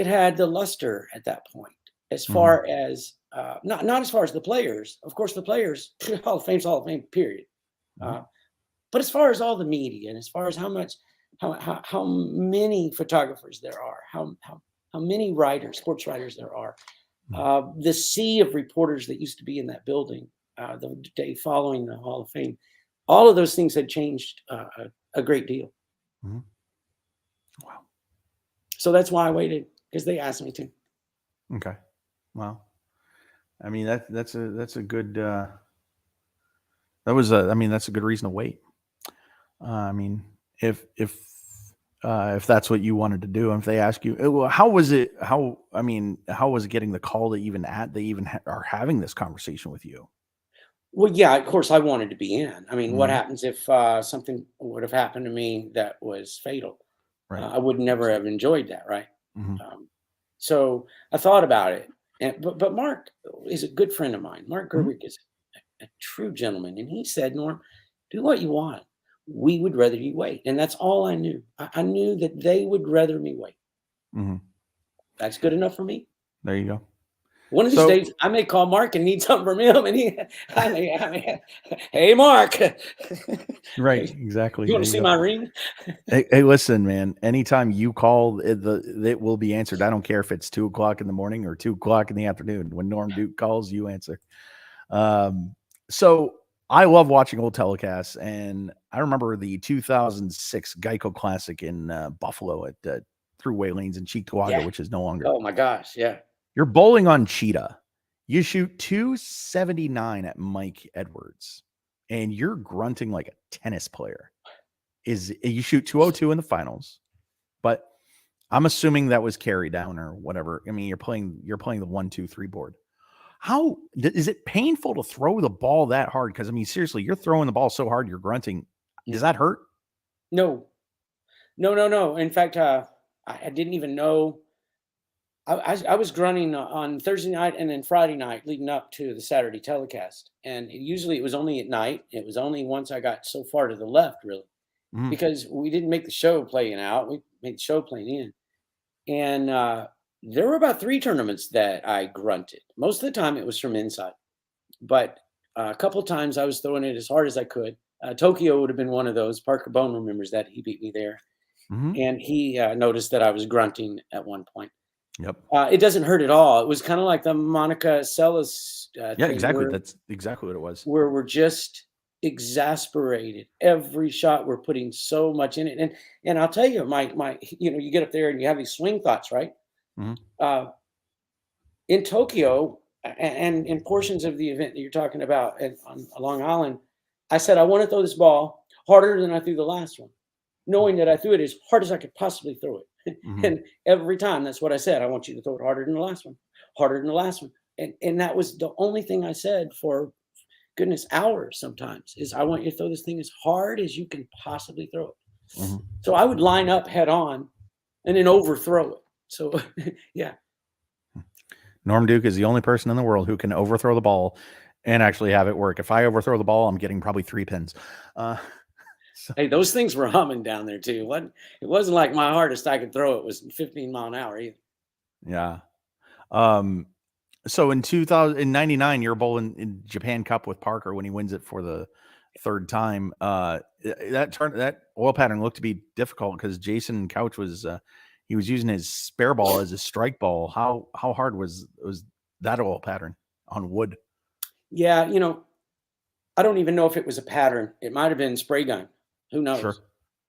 B: had the luster at that point. As far as not as far as the players, of course, the players Hall of Fame's Hall of Fame, period. But as far as all the media and as far as how many photographers there are, how many writers, sports writers there are, the sea of reporters that used to be in that building the day following the Hall of Fame, all of those things had changed a great deal.
A: Wow.
B: So that's why I waited, because they asked me to.
A: Okay. Well, I mean, that's a good, that's a good reason to wait. I mean, if that's what you wanted to do, and if they ask you, well, how was it getting the call to even are having this conversation with you?
B: Well, yeah, of course I wanted to be in. I mean, what happens if something would have happened to me that was fatal?
A: Right.
B: I would never have enjoyed that, right? So I thought about it, but Mark is a good friend of mine. Mark Gerbic is a true gentleman, and he said, "Norm, do what you want. We would rather you wait," and that's all I knew. I knew that they would rather me wait. That's good enough for me.
A: There you go.
B: One of these days, I may call Mark and need something from him, and hey, Mark.
A: Right, exactly.
B: You want to see my ring?
A: Hey, listen, man. Anytime you call, it will be answered. I don't care if it's 2:00 in the morning or 2:00 in the afternoon. When Norm Duke calls, you answer. So I love watching old telecasts, and I remember the 2006 Geico Classic in Buffalo at Thruway Lanes in Cheektowaga, which is no longer.
B: Oh my gosh, yeah.
A: You're bowling on Cheetah. You shoot 279 at Mike Edwards, and you're grunting like a tennis player. You shoot 202 in the finals, but I'm assuming that was carry down or whatever. I mean, you're playing the 1-2-3 board. How is it painful to throw the ball that hard? Because I mean, seriously, you're throwing the ball so hard, you're grunting. Does that hurt?
B: No. In fact, I didn't even know. I was grunting on Thursday night and then Friday night leading up to the Saturday telecast. And usually it was only at night. It was only once I got so far to the left, really, because we didn't make the show playing out. We made the show playing in. And there were about 3 tournaments that I grunted. Most of the time it was from inside. But a couple of times I was throwing it as hard as I could. Tokyo would have been one of those. Parker Bone remembers that. He beat me there. And he noticed that I was grunting at one point.
A: Yep.
B: It doesn't hurt at all. It was kind of like the Monica Seles
A: yeah, exactly. That's exactly what it was.
B: Where we're just exasperated. Every shot we're putting so much in it. And I'll tell you, my you get up there and you have these swing thoughts, right? In Tokyo and in portions of the event that you're talking about on Long Island, I said, I want to throw this ball harder than I threw the last one, knowing that I threw it as hard as I could possibly throw it. And every time, that's what I said. I want you to throw it harder than the last one, harder than the last one. And that was the only thing I said for, goodness, hours sometimes, is I want you to throw this thing as hard as you can possibly throw it. So I would line up head on and then overthrow it. So, yeah.
A: Norm Duke is the only person in the world who can overthrow the ball and actually have it work. If I overthrow the ball, I'm getting probably 3 pins.
B: Hey, those things were humming down there too. It wasn't like my hardest I could throw it was 15 mile an hour either.
A: Yeah. So in 99, you're bowling in Japan Cup with Parker when he wins it for the 3rd time. That oil pattern looked to be difficult because Jason Couch was he was using his spare ball as a strike ball. How hard was that oil pattern on wood?
B: Yeah, I don't even know if it was a pattern. It might have been spray gun. Who knows?
A: Sure.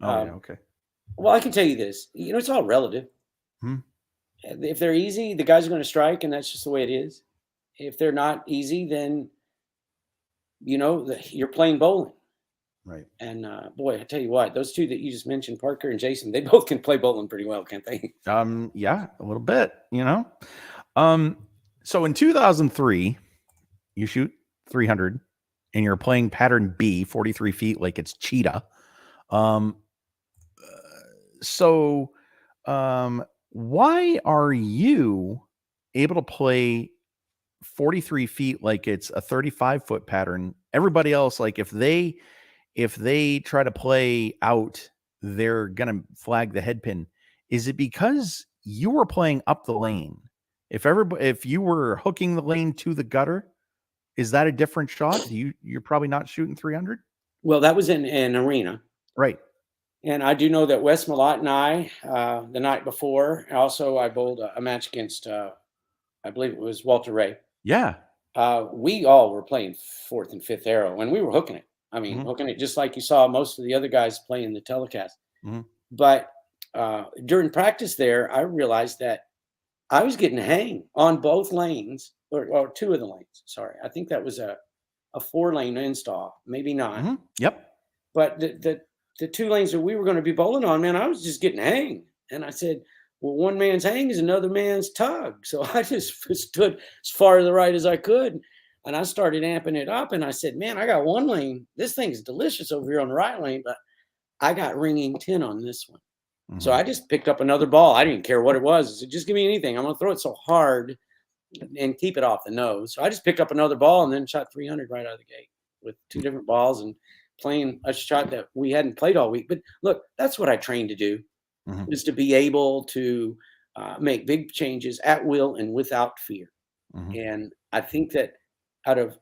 A: Oh, yeah, okay.
B: Well, I can tell you this. It's all relative. If they're easy, the guys are going to strike, and that's just the way it is. If they're not easy, then you're playing bowling. Right. And boy, I tell you what, those 2 that you just mentioned, Parker and Jason, they both can play bowling pretty well, can't they?
A: Yeah, a little bit. So in 2003, you shoot 300, and you're playing pattern B, 43 feet, like it's Cheetah. Why are you able to play 43 feet like it's a 35-foot pattern? Everybody else, like if they if they try to play out, they're gonna flag the head pin. Is it because you were playing up the lane? If you were hooking the lane to the gutter, is that a different shot? You're probably not shooting 300,
B: Well, that was in an arena.
A: right?
B: And I do know that Wes Malott and I, the night before, also I bowled a match against, I believe it was Walter Ray.
A: Yeah.
B: We all were playing fourth and fifth arrow, and we were hooking it. I mean, hooking it just like you saw most of the other guys playing the telecast. But during practice there, I realized that I was getting hang on both lanes, or two of the lanes. Sorry, I think that was a 4-lane install, maybe not.
A: Yep.
B: But the 2 lanes that we were going to be bowling on, man, I was just getting hang. And I said, well, one man's hang is another man's tug. So I just stood as far to the right as I could. And I started amping it up. And I said, man, I got 1 lane. This thing's delicious over here on the right lane, but I got ringing 10 on this one. So I just picked up another ball. I didn't care what it was. I said, just give me anything. I'm going to throw it so hard and keep it off the nose. So I just picked up another ball and then shot 300 right out of the gate with 2 different balls and playing a shot that we hadn't played all week. But look, that's what I trained to do, is to be able to make big changes at will and without fear. And I think that out of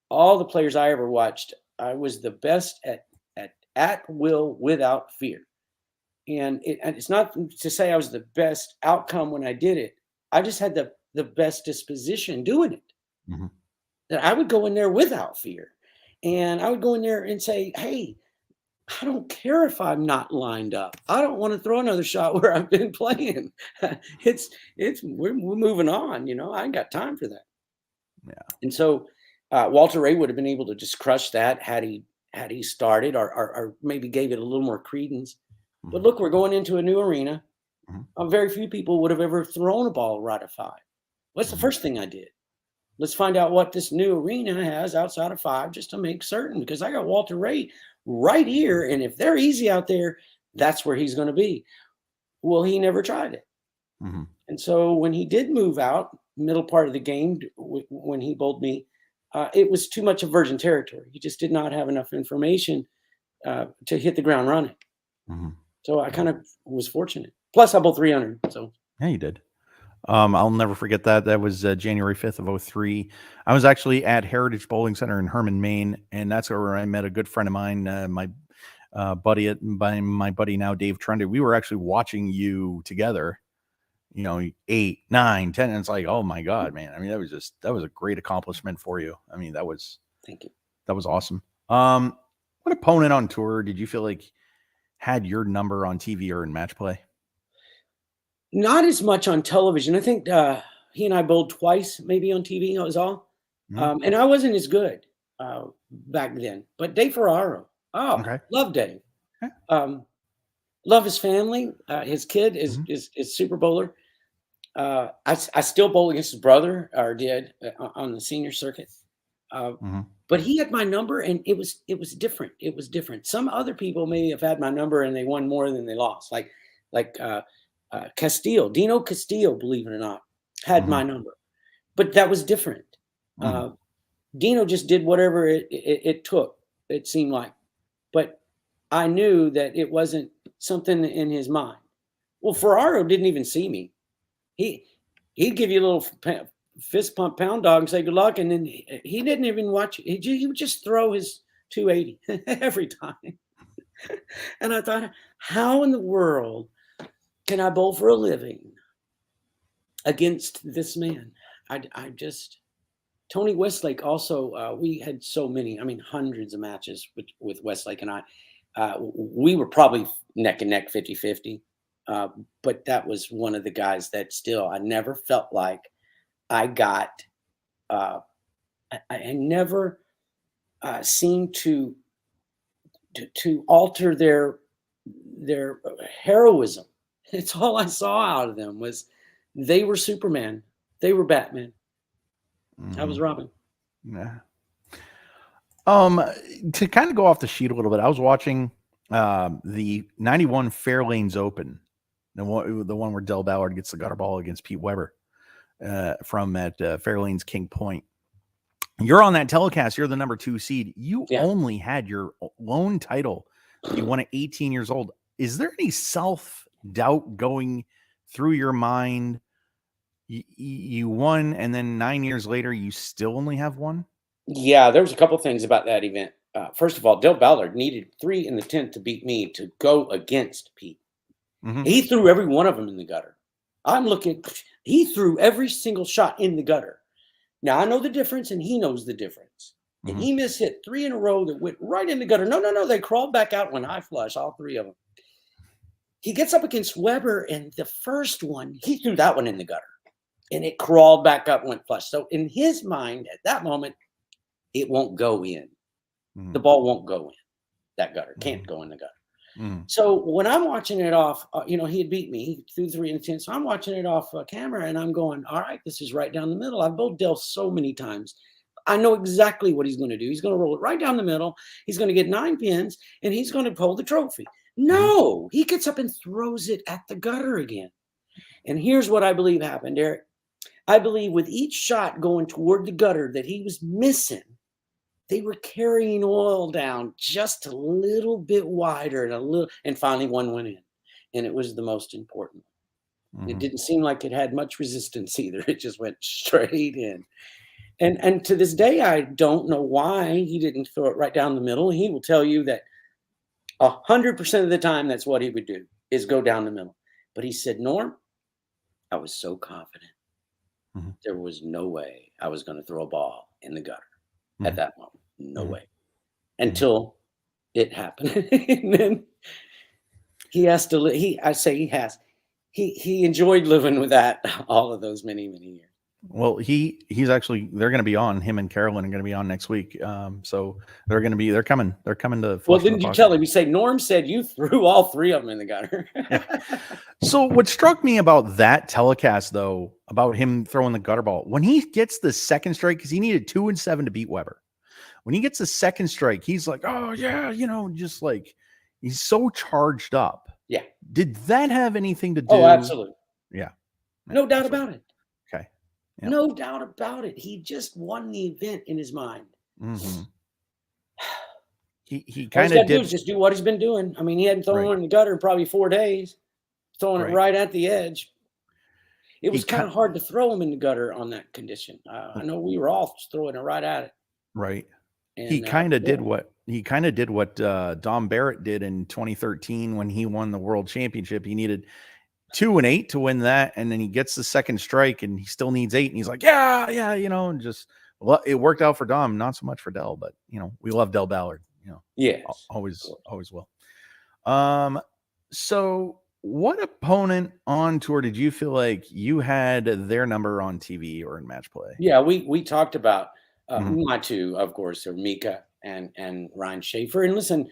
B: all the players I ever watched, I was the best at will without fear. And it's not to say I was the best outcome when I did it. I just had the best disposition doing it. That I would go in there without fear. And I would go in there and say, hey, I don't care if I'm not lined up. I don't want to throw another shot where I've been playing. We're moving on. I ain't got time for that.
A: Yeah.
B: And so Walter Ray would have been able to just crush that had he started or maybe gave it a little more credence. But look, we're going into a new arena. Very few people would have ever thrown a ball right of 5. What's the first thing I did? Let's find out what this new arena has outside of 5 just to make certain, because I got Walter Ray right here. And if they're easy out there, that's where he's going to be. Well, he never tried it. And so when he did move out, middle part of the game, when he bowled me, it was too much of virgin territory. He just did not have enough information to hit the ground running. So I kind of was fortunate. Plus, I bowled 300. So
A: yeah, you did. I'll never forget that. That was January 5th of 03. I was actually at Heritage Bowling Center in Herman, Maine, and that's where I met a good friend of mine, my buddy now, Dave Trendy. We were actually watching you together, 8, 9, 10. And it's like, oh my God, man. I mean, that was a great accomplishment for you. I mean,
B: thank you.
A: That was awesome. What opponent on tour did you feel like had your number on TV or in match play?
B: Not as much on television. I think he and I bowled twice, maybe on TV. That was all. And I wasn't as good back then. But Dave Ferraro. Oh, okay. Love Dave. Okay. Love his family. His kid is super bowler. I still bowl against his brother, or did on the senior circuit. But he had my number, and it was different. It was different. Some other people may have had my number and they won more than they lost. Like Castillo, Dino Castillo, believe it or not, had my number, but that was different. Dino just did whatever it took, it seemed like, but I knew that it wasn't something in his mind. Well, Ferraro didn't even see me. He'd give you a little fist pump pound dog and say good luck, and then he didn't even watch it. He would just throw his 280 every time. And I thought, how in the world can I bowl for a living against this man? I just, Tony Westlake also, we had so many, hundreds of matches with Westlake and I. We were probably neck and neck, 50-50. But that was one of the guys that still, I never felt like I got, I never seemed to alter their heroism. It's all I saw out of them was they were Superman. They were Batman. I was Robin.
A: Yeah. To kind of go off the sheet a little bit, I was watching the 91 Fairlanes Open, the one where Del Ballard gets the gutter ball against Pete Weber from at Fairlanes King Point. You're on that telecast. You're the number 2 seed. You
B: Yeah.
A: only had your lone title. You won at 18 years old. Is there any self-doubt going through your mind? You won, and then 9 years later, you still only have one?
B: Yeah, there was a couple things about that event. First of all, Dale Ballard needed 3 in the 10th to beat me to go against Pete.
A: Mhm.
B: He threw every one of them in the gutter. I'm looking, he threw every single shot in the gutter. Now I know the difference, and he knows the difference. And
A: Mhm.
B: he mishit 3 in a row that went right in the gutter. No, they crawled back out when I flush, all 3 of them. He gets up against Weber, and the first one, he threw that one in the gutter, and it crawled back up and went flush. So in his mind, at that moment, it won't go in. The
A: Mhm.
B: ball won't go in that gutter. Can't
A: Mhm.
B: go in the gutter.
A: Mhm.
B: So when I'm watching it off, he had beat me. He threw 3 in the 10. So I'm watching it off camera, and I'm going, all right, this is right down the middle. I've bowled Dale so many times. I know exactly what he's going to do. He's going to roll it right down the middle. He's going to get 9 pins, and he's going to hold the trophy. No, he gets up and throws it at the gutter again. And here's what I believe happened, Eric. I believe with each shot going toward the gutter that he was missing, they were carrying oil down just a little bit wider and finally one went in. And it was the most important. It
A: Mhm.
B: didn't seem like it had much resistance either. It just went straight in. And to this day, I don't know why he didn't throw it right down the middle. He will tell you that 100% of the time, that's what he would do, is go down the middle. But he said, Norm, I was so confident.
A: Mhm.
B: There was no way I was going to throw a ball in the gutter at
A: Mhm.
B: that moment. No
A: Mhm.
B: way. Until it happened. And then he has to he enjoyed living with that all of those many, many years.
A: Well, he's actually they're going to be on. Him and Carolyn are going to be on next week. So they're coming to
B: Well,
A: Flush in the
B: didn't you
A: Pocket.
B: tell him? You say Norm said you threw all 3 of them in the gutter.
A: Yeah. So what struck me about that telecast, though, about him throwing the gutter ball, when he gets the second strike, because he needed 2 and 7 to beat Weber. When he gets the second strike, he's like, oh yeah, just like he's so charged up.
B: Yeah.
A: Did that have anything to do?
B: Oh, absolutely.
A: Yeah.
B: No doubt
A: Absolutely.
B: about it.
A: Okay. Yeah.
B: No doubt about it. He just won the event in his mind.
A: Mm-hmm. He
B: All he's
A: kind
B: got
A: of
B: to do
A: did
B: is just do what he's been doing. I mean, he hadn't thrown
A: right.
B: one in the gutter in probably 4 days, throwing it
A: Right.
B: right at the edge. It
A: He
B: was kind of hard to throw him in the gutter on that condition. I know we were all throwing it right at it.
A: Right. He
B: And
A: kind of
B: yeah.
A: did what Dom Barrett did in 2013 when he won the world championship. He needed 2 and 8 to win that, and then he gets the second strike, and he still needs 8, and he's like, yeah, and just well, it worked out for Dom, not so much for Dell, but we love Dell Ballard,
B: Yes.
A: always will. So what opponent on tour did you feel like you had their number on TV or in match play?
B: Yeah, we talked about
A: Mhm.
B: my 2, of course, are Mika and Ryan Schaefer. And listen,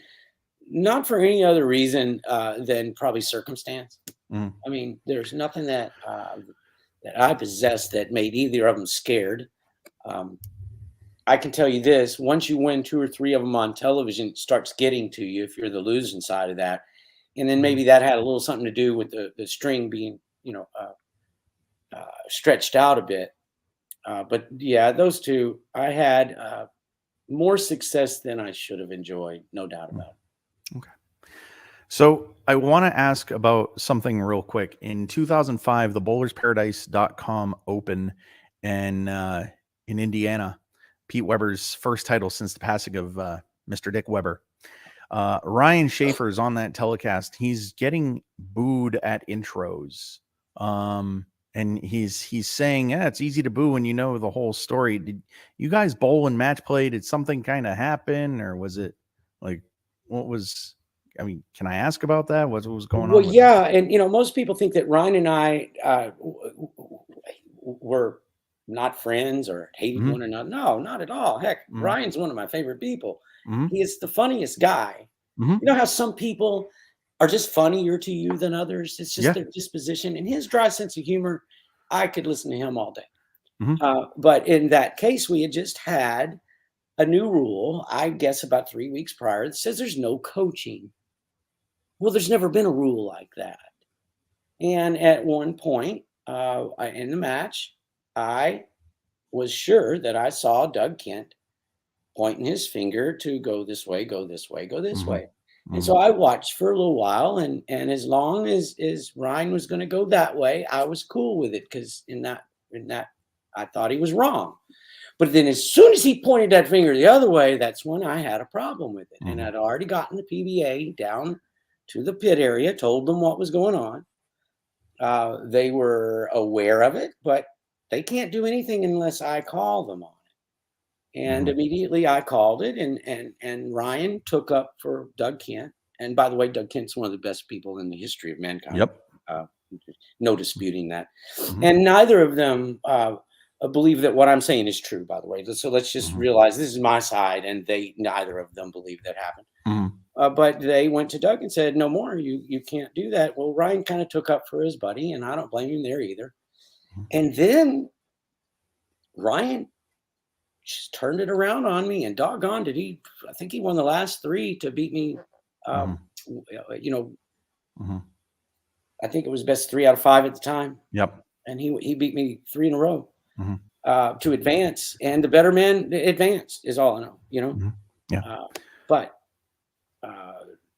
B: not for any other reason than probably circumstance.
A: Mhm.
B: I mean, there's nothing that I possessed that made either of them scared. I can tell you this: once you win 2 or 3 of them on television, it starts getting to you if you're the losing side of that. And then maybe that had a little something to do with the string being, stretched out a bit. But yeah, those 2, I had more success than I should have enjoyed, no doubt about it.
A: Okay. So I want to ask about something real quick. In 2005, the bowlersparadise.com Open in Indiana, Pete Weber's first title since the passing of Mr. Dick Weber. Ryan Schaefer is on that telecast. He's getting booed at intros. And he's saying, yeah, it's easy to boo when you know the whole story. Did you guys bowl and match play? Did something kind of happen, or was it like what was? I mean, can I ask about that? What was going
B: Well,
A: on with
B: yeah, and most people think that Ryan and I were not friends or hated
A: Mhm.
B: one another. No, not at all. Heck,
A: Mhm.
B: Ryan's one of my favorite people.
A: Mhm.
B: He is the funniest guy.
A: Mhm.
B: You know how some people are just funnier to you than others? It's just
A: Yeah.
B: their disposition. And his dry sense of humor, I could listen to him all day.
A: Mhm.
B: But in that case, we had just had a new rule, I guess about 3 weeks prior, that says there's no coaching. Well, there's never been a rule like that. And at one point in the match, I was sure that I saw Doug Kent pointing his finger to go this way, go this way, go this
A: Mhm.
B: way. And
A: Mhm.
B: so I watched for a little while, and as long as Ryan was going to go that way, I was cool with it because in that I thought he was wrong. But then as soon as he pointed that finger the other way, that's when I had a problem with it. And
A: Mhm.
B: I'd already gotten the PBA down to the pit area, told them what was going on. They were aware of it, but they can't do anything unless I call them on it. And
A: Mhm.
B: immediately I called it, and Ryan took up for Doug Kent. And by the way, Doug Kent's one of the best people in the history of mankind.
A: Yep.
B: Uh, no disputing that.
A: Mhm.
B: And neither of them believe that what I'm saying is true, by the way. So let's just
A: Mhm.
B: realize this is my side, and neither of them believe that happened.
A: Mhm.
B: But they went to Doug and said, "No more. You can't do that." Well, Ryan kind of took up for his buddy, and I don't blame him there either.
A: Mhm.
B: And then Ryan just turned it around on me, and doggone did he! I think he won the last three to beat me.
A: Mhm.
B: Um, you know,
A: Mhm.
B: I think it was best 3 out of 5 at the time,
A: Yep.
B: and he beat me 3 in a row.
A: Mhm.
B: To advance, and the better man advanced is all I know, you know.
A: Mhm. Yeah.
B: But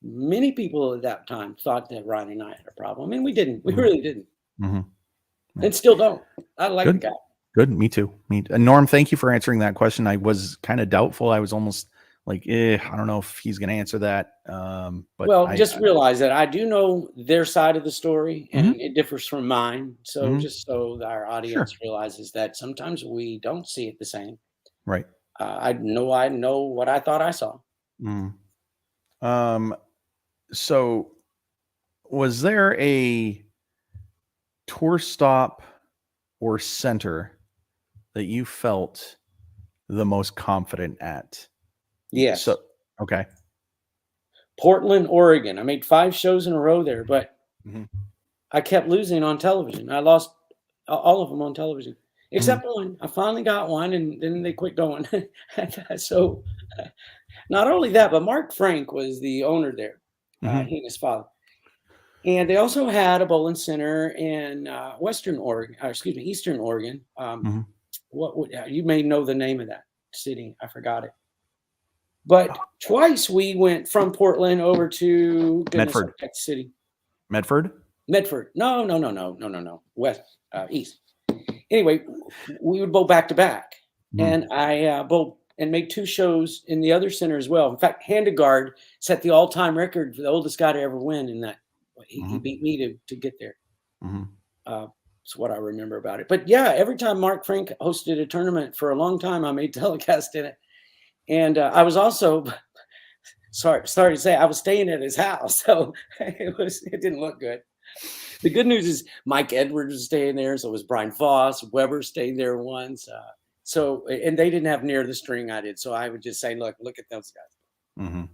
B: many people at that time thought that Ryan and I had a problem, and we didn't. We
A: Mhm.
B: really didn't,
A: Mhm. Yeah.
B: and still don't. I like the
A: Good.
B: guy.
A: Good. Me too. Norm, thank you for answering that question. I was kind of doubtful. I was almost like, I don't know if he's going to answer that. But
B: Well, just realize that I do know their side of the story, and
A: Mhm.
B: it differs from mine. So
A: Mhm.
B: just so our audience
A: Sure.
B: realizes that sometimes we don't see it the same.
A: Right.
B: I know what I thought I saw.
A: Mm. Um, so was there a tour stop or center that you felt the most confident at?
B: Yes.
A: So, okay.
B: Portland, Oregon. I made 5 shows in a row there, but
A: Mhm.
B: I kept losing on television. I lost all of them on television,
A: Mhm.
B: except one. I finally got one, and then they quit going. So, not only that, but Mark Frank was the owner there,
A: Mhm.
B: he and his father. And they also had a bowling center in Western Oregon, excuse me, Eastern Oregon.
A: Mhm.
B: What would you may know the name of that city? I forgot it. But twice we went from Portland over to goodness, I
A: Medford.
B: forgot the city.
A: Medford?
B: Medford. No, no, no, no, no, no, no. West, east. Anyway, we would bowl back to back,
A: Mhm.
B: and I bowled and made 2 shows in the other center as well. In fact, Handegard set the all-time record for the oldest guy to ever win in that. He
A: Mhm.
B: beat me to get there.
A: Mhm.
B: That's what I remember about it. But yeah, every time Mark Frank hosted a tournament for a long time, I made telecast in it, and I was also sorry to say I was staying at his house, so it didn't look good. The good news is Mike Edwards was staying there, so was Brian Foss. Weber stayed there once. And they didn't have near the string I did, so I would just say, look at those guys.
A: Mhm.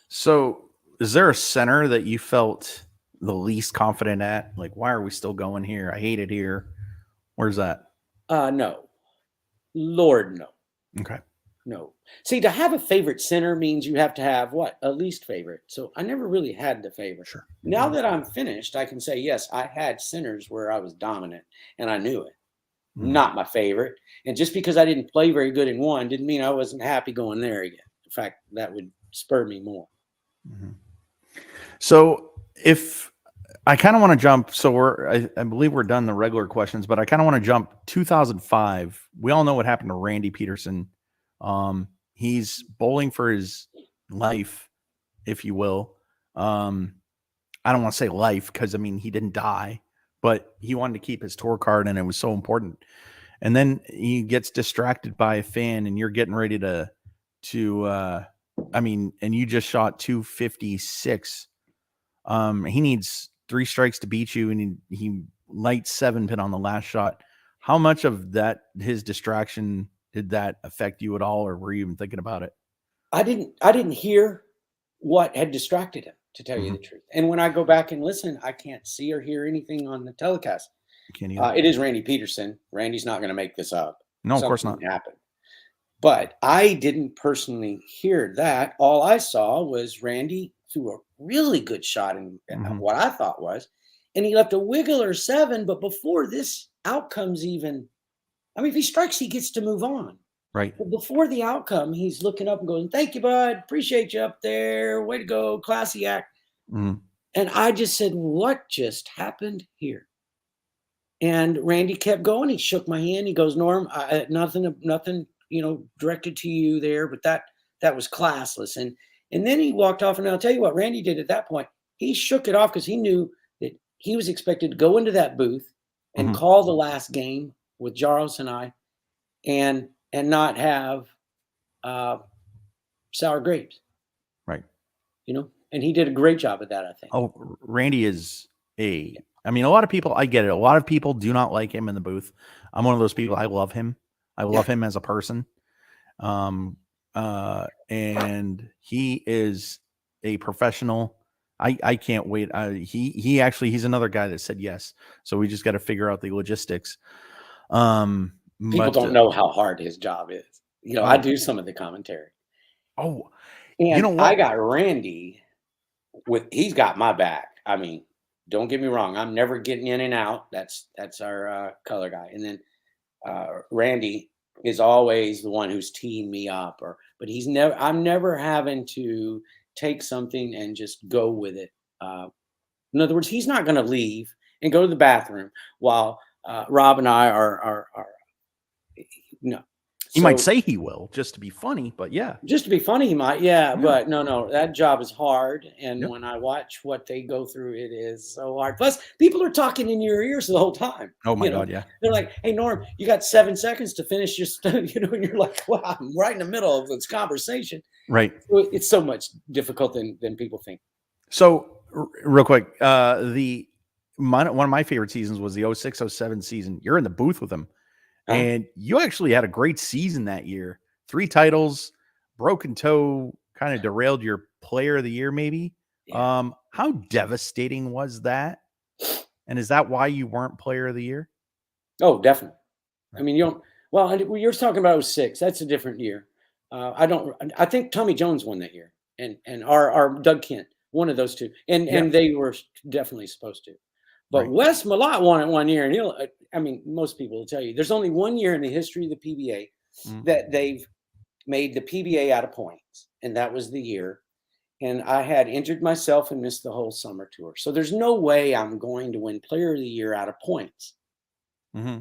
A: So, is there a center that you felt the least confident at? Like, why are we still going here? I hate it here. Where's that?
B: No, Lord, no.
A: Okay.
B: No. See, to have a favorite center means you have to have what? A least favorite. So I never really had the favorite.
A: Sure.
B: Now that I'm finished, I can say, yes, I had centers where I was dominant and I knew it.
A: Mhm.
B: Not my favorite. And just because I didn't play very good in one didn't mean I wasn't happy going there again. In fact, that would spur me more.
A: Mhm. So, if I kind of want to jump, so I believe we're done the regular questions, but I kind of want to jump 2005. We all know what happened to Randy Peterson. He's bowling for his life, if you will. I don't want to say life because I mean he didn't die, but he wanted to keep his tour card, and it was so important. And then he gets distracted by a fan, and you're getting ready I mean, and you just shot 256. He needs 3 strikes to beat you, and he lights 7-pin on the last shot. How much of that his distraction did that affect you at all, or were you even thinking about it?
B: I didn't hear what had distracted him, to tell you
A: Mhm.
B: the truth. And when I go back and listen, I can't see or hear anything on the telecast.
A: Can't either.
B: It is Randy Peterson. Randy's not going to make this up.
A: No, of course
B: Something
A: not.
B: happened. But I didn't personally hear that. All I saw was Randy threw a really good shot in
A: Mhm.
B: what I thought was, and he left a wiggler 7. But before this outcome's even I mean, if he strikes, he gets to move on.
A: Right.
B: But before the outcome, he's looking up and going, "Thank you, bud. Appreciate you up there. Way to go. Classy act."
A: Mhm.
B: And I just said, "What just happened here?" And Randy kept going. He shook my hand. He goes, "Norm, nothing, directed to you there, but that was classless." And then he walked off. And I'll tell you what Randy did at that point. He shook it off because he knew that he was expected to go into that booth and
A: Mhm.
B: call the last game with Jaros and I, and not have uh, sour grapes,
A: Right.
B: And he did a great job at that, I think.
A: Oh, Randy is I mean, a lot of people, I get it. A lot of people do not like him in the booth. I'm one of those people. I love him. I love him as a person. And he is a professional. I can't wait. He's another guy that said yes. So we just got to figure out the logistics.
B: People don't know how hard his job is. I do some of the commentary.
A: Oh,
B: and
A: you know what?
B: I got Randy he's got my back. I mean, don't get me wrong. I'm never getting in and out. That's our color guy. And then Randy is always the one who's teeing me up, but I'm never having to take something and just go with it. In other words, he's not going to leave and go to the bathroom while Rob and I are no.
A: He might say he will just to be funny, but yeah.
B: Just to be funny, he might, but no, that job is hard. And when I watch what they go through, it is so hard. Plus, people are talking in your ears the whole time.
A: Oh my God, yeah.
B: They're like, "Hey, Norm, you got 7 seconds to finish your stuff," and you're like, "Wow, I'm right in the middle of this conversation."
A: Right.
B: It's so much difficult than people think.
A: So real quick, one of my favorite seasons was the 06-07 season. You're in the booth with him. And you actually had a great season that year. 3 titles, broken toe kind of derailed your player of the year, maybe. Yeah. How devastating was that? And is that why you weren't player of the year?
B: Oh, definitely. I mean, you're talking about 06. That's a different year. I think Tommy Jones won that year, and our Doug Kent, one of those two. And they were definitely supposed to. But Wes Malott won it one year, and most people will tell you there's only one year in the history of the PBA that they've made the PBA out of points, and that was the year. And I had injured myself and missed the whole summer tour, so there's no way I'm going to win Player of the Year out of points.
A: Mm-hmm.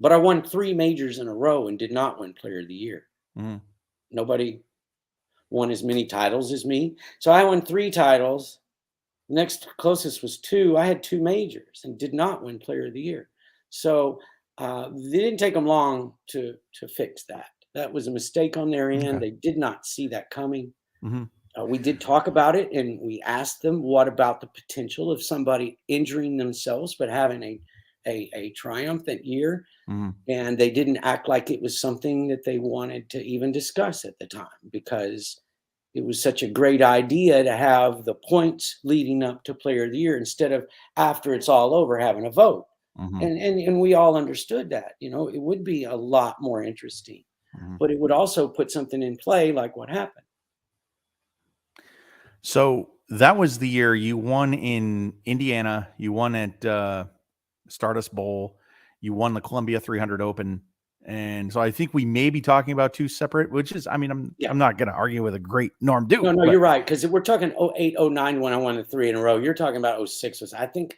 B: But I won 3 majors in a row and did not win Player of the Year.
A: Mm-hmm.
B: Nobody won as many titles as me, so I won 3 titles. Next closest was 2. I had 2 majors and did not win Player of the Year. So they didn't take them long to fix that. That was a mistake on their end. Okay. They did not see that coming. Mm-hmm. We did talk about it, and we asked them, what about the potential of somebody injuring themselves but having a triumphant year? Mm-hmm. And they didn't act like it was something that they wanted to even discuss at the time, because it was such a great idea to have the points leading up to Player of the Year instead of after it's all over having a vote. Mm-hmm. And we all understood that, it would be a lot more interesting, but it would also put something in play like what happened.
A: So that was the year you won in Indiana. You won at Stardust Bowl. You won the Columbia 300 Open. And so I think we may be talking about 2 separate, which is, I'm not going to argue with a great Norm Duke.
B: No, you're right. Because we're talking 08, 09 when I won the 3 in a row. You're talking about 06. I think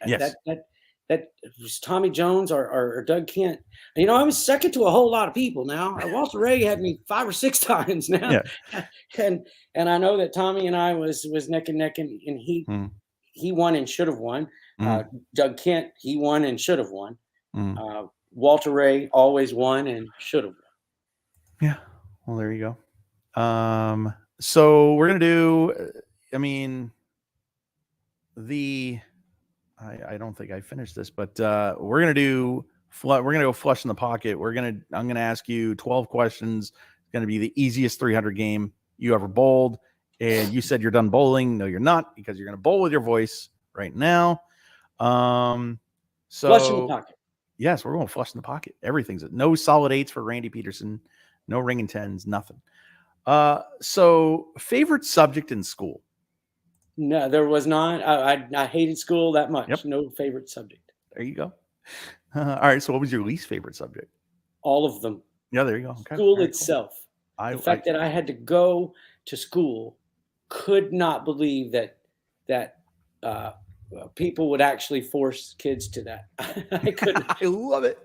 B: that was Tommy Jones or Doug Kent. I was second to a whole lot of people now. Walter Ray had me 5 or 6 times now. Yeah. And I know that Tommy and I was neck and neck, and he won and should have won. Doug Kent, he won and should have won. Walter Ray always won and should have won.
A: Yeah. Well, there you go. So we're going to do, I don't think I finished this, but we're going to go flush in the pocket. I'm going to ask you 12 questions. It's going to be the easiest 300 game you ever bowled. And you said you're done bowling. No, you're not, because you're going to bowl with your voice right now. So
B: flush in the pocket.
A: Yes, we're going to flush in the pocket. Everything's no solid 8s for Randy Peterson, no ringing 10s, nothing. So favorite subject in school?
B: No, there was not. I hated school that much. Yep. No favorite subject.
A: There you go. All right. So what was your least favorite subject?
B: All of them.
A: Yeah, there you go. Okay.
B: School
A: All right, cool.
B: itself.
A: I
B: The fact that I had to go to school, could not believe that uh, people would actually force kids to that. I couldn't.
A: I love it.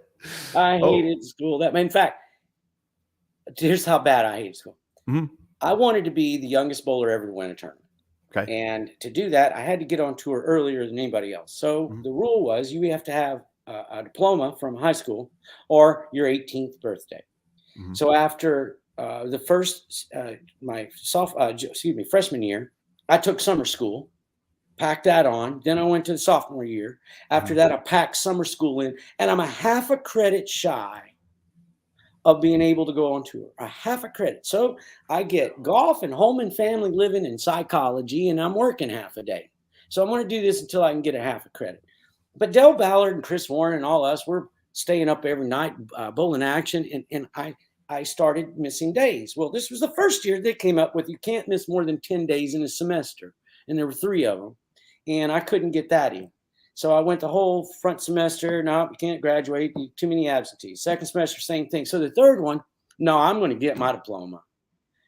B: I
A: Oh,
B: hated school. In fact, here's how bad I hated school.
A: mhm.
B: I wanted to be the youngest bowler ever to win a tournament.
A: Okay.
B: And to do that, I had to get on tour earlier than anybody else. So
A: Mhm.
B: the rule was you have to have a diploma from high school or your 18th birthday.
A: Mhm.
B: So after the first, freshman year, I took summer school, packed that on. Then I went to the sophomore year. After
A: Mhm.
B: that, I packed summer school in, and I'm a half a credit shy of being able to go on tour, a half a credit. So I get golf and home and family living and psychology, and I'm working half a day. So I'm going to do this until I can get a half a credit. But Dale Ballard and Chris Warren and all us, we're staying up every night, bowling action, and I started missing days. Well, this was the first year they came up with you can't miss more than 10 days in a semester, and there were 3 of them, and I couldn't get that in. So I went the whole front semester. No, you can't graduate. Too many absentees. Second semester, same thing. So the third one, no, I'm going to get my diploma.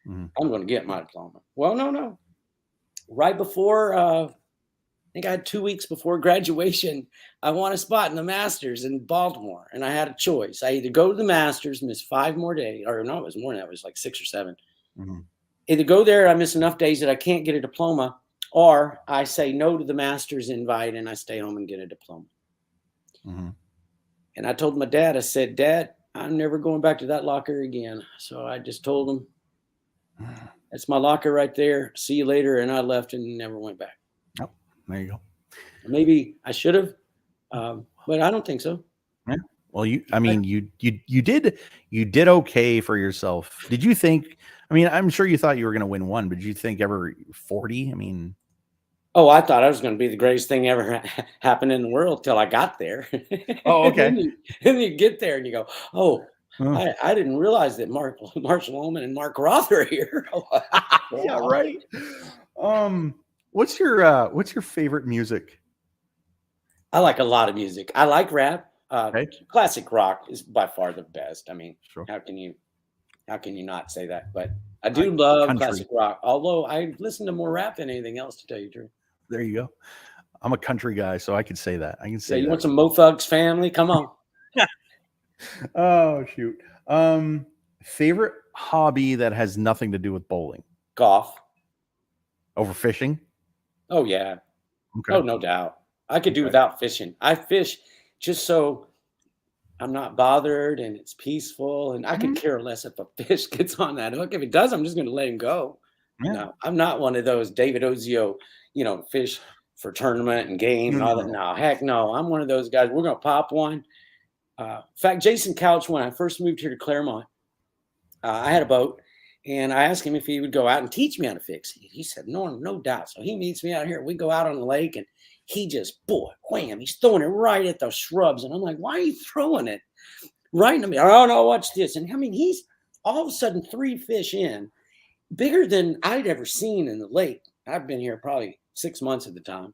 A: Mhm.
B: I'm going to get my diploma. Well, no. Right before, I think I had 2 weeks before graduation, I won a spot in the Masters in Baltimore, and I had a choice. I either go to the Masters, miss 5 more days, or no, it was more than that. It was like 6 or 7.
A: Mhm.
B: Either go there, I miss enough days that I can't get a diploma, or I say no to the Masters invite and I stay home and get a diploma.
A: Mhm.
B: And I told my dad, I said, Dad, I'm never going back to that locker again. So I just told him, that's my locker right there. See you later. And I left and never went back.
A: Oh, there you go.
B: Maybe I should have, but I don't think so.
A: Yeah. Well, I mean, you did okay for yourself. Did you think? I mean, I'm sure you thought you were going to win one, but did you think ever 40? I mean,
B: Oh, I thought I was going to be the greatest thing ever happened in the world till I got there.
A: oh, okay.
B: And then you get there and you go, oh,
A: Huh.
B: I didn't realize that Marshall Ullman and Mark Roth are here.
A: Yeah, right. What's your favorite music?
B: I like a lot of music. I like rap.
A: Okay.
B: Classic rock is by far the best. I mean,
A: Sure.
B: how can you not say that? But I do love
A: Country.
B: classic rock. Although I listen to more rap than anything else, to tell you the truth.
A: There you go. I'm a country guy, so I can say that. I can
B: Yeah,
A: say
B: you
A: that.
B: want some Mo Thugs Family? Come on.
A: Oh shoot. Favorite hobby that has nothing to do with bowling?
B: Golf.
A: Over fishing?
B: Oh yeah.
A: Okay.
B: Oh, no doubt. I could do
A: Okay.
B: without fishing. I fish just so I'm not bothered and it's peaceful, and I could care less if a fish gets on that hook. If it does, I'm just going to let him go.
A: Yeah.
B: No, I'm not one of those David Ozio, fish for tournament and game and all that. No, heck no. I'm one of those guys. We're going to pop one. In fact, Jason Couch, when I first moved here to Claremont, I had a boat, and I asked him if he would go out and teach me how to fix it. He said, no doubt. So he meets me out here. We go out on the lake, and he just, wham, he's throwing it right at the shrubs. And I'm like, why are you throwing it right in me? Oh, no, watch this. And I mean, he's all of a sudden 3 fish in, bigger than I'd ever seen in the lake. I've been here probably 6 months at the time.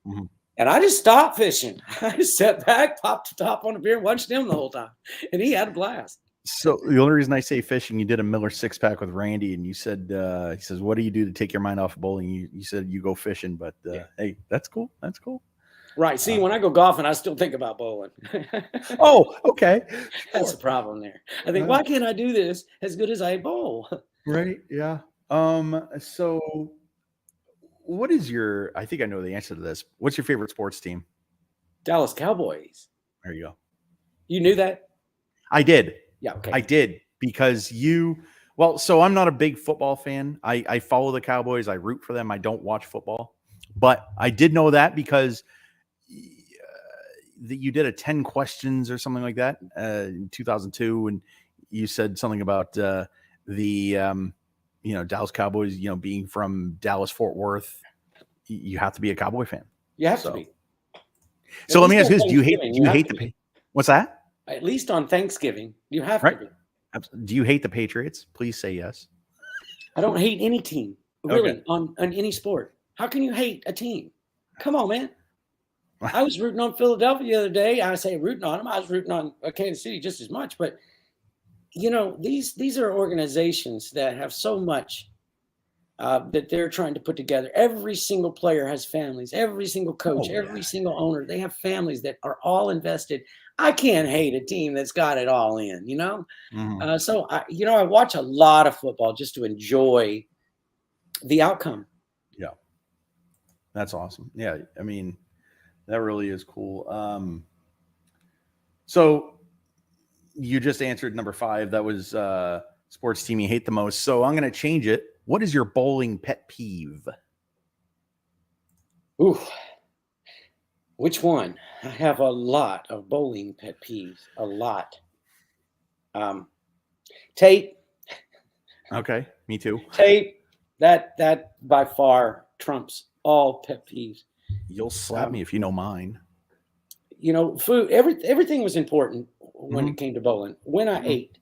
A: Mhm.
B: And I just stopped fishing. I just sat back, popped the top on the beer, and watched him the whole time. And he had a blast.
A: So the only reason I say fishing, you did a Miller 6-pack with Randy, and you said, he says, what do you do to take your mind off of bowling? You said you go fishing, but hey, that's cool. That's cool.
B: Right. See, when I go golfing, I still think about bowling.
A: Oh, okay.
B: That's the problem there. I think, why can't I do this as good as I bowl?
A: Right. Yeah. So what is I think I know the answer to this. What's your favorite sports team?
B: Dallas Cowboys.
A: There you go.
B: You knew that?
A: I did.
B: Yeah. Okay.
A: I did because so I'm not a big football fan. I follow the Cowboys. I root for them. I don't watch football, but I did know that because that you did a 10 questions or something like that in 2002. And you said something about the Dallas Cowboys, being from Dallas, Fort Worth, you have to be a Cowboy fan.
B: You have to be.
A: So let me ask you this. Do you hate what's that?
B: At least on Thanksgiving, you have to be.
A: Do you hate the Patriots? Please say yes.
B: I don't hate any team, really, on any sport. How can you hate a team? Come on, man. I was rooting on Philadelphia the other day. I say rooting on them. I was rooting on Kansas City just as much, but these are organizations that have so much that they're trying to put together. Every single player has families. Every single coach, every single owner, they have families that are all invested. I can't hate a team that's got it all in,
A: Mhm.
B: So I watch a lot of football just to enjoy the outcome.
A: Yeah, that's awesome. Yeah, I mean, that really is cool. So you just answered number 5. That was sports team you hate the most. So I'm going to change it. What is your bowling pet peeve?
B: Ooh, which one? I have a lot of bowling pet peeves. A lot. Tape.
A: Okay, me too.
B: Tape. That by far trumps all pet peeves.
A: You'll slap me if you know mine.
B: Food. Everything was important when
A: Mhm.
B: it came to bowling. When I
A: Mhm.
B: ate,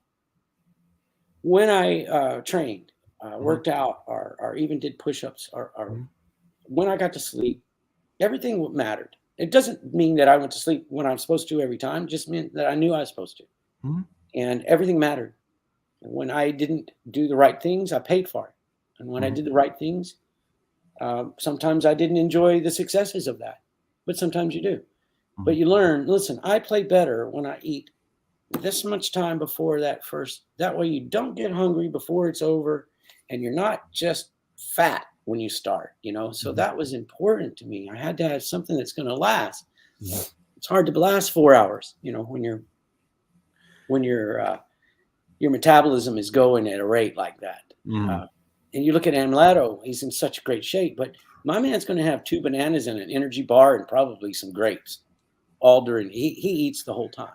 B: when I trained, worked out, or even did push-ups, or
A: Mhm.
B: when I got to sleep, everything mattered. It doesn't mean that I went to sleep when I'm supposed to every time. It just meant that I knew I was supposed to,
A: Mhm.
B: and everything mattered. And when I didn't do the right things, I paid for it. And when I
A: Mhm.
B: did the right things, sometimes I didn't enjoy the successes of that, but sometimes you do. But
A: Mhm.
B: you learn. Listen, I play better when I eat this much time before that first. That way, you don't get hungry before it's over, and you're not just fat when you start. So
A: Mhm.
B: that was important to me. I had to have something that's going to last.
A: Mhm.
B: It's hard to last 4 hours. When your metabolism is going at a rate like that.
A: Mhm.
B: Uh, and you look at Amlato, he's in such great shape, but my man's going to have 2 bananas and an energy bar and probably some grapes all during. He eats the whole time.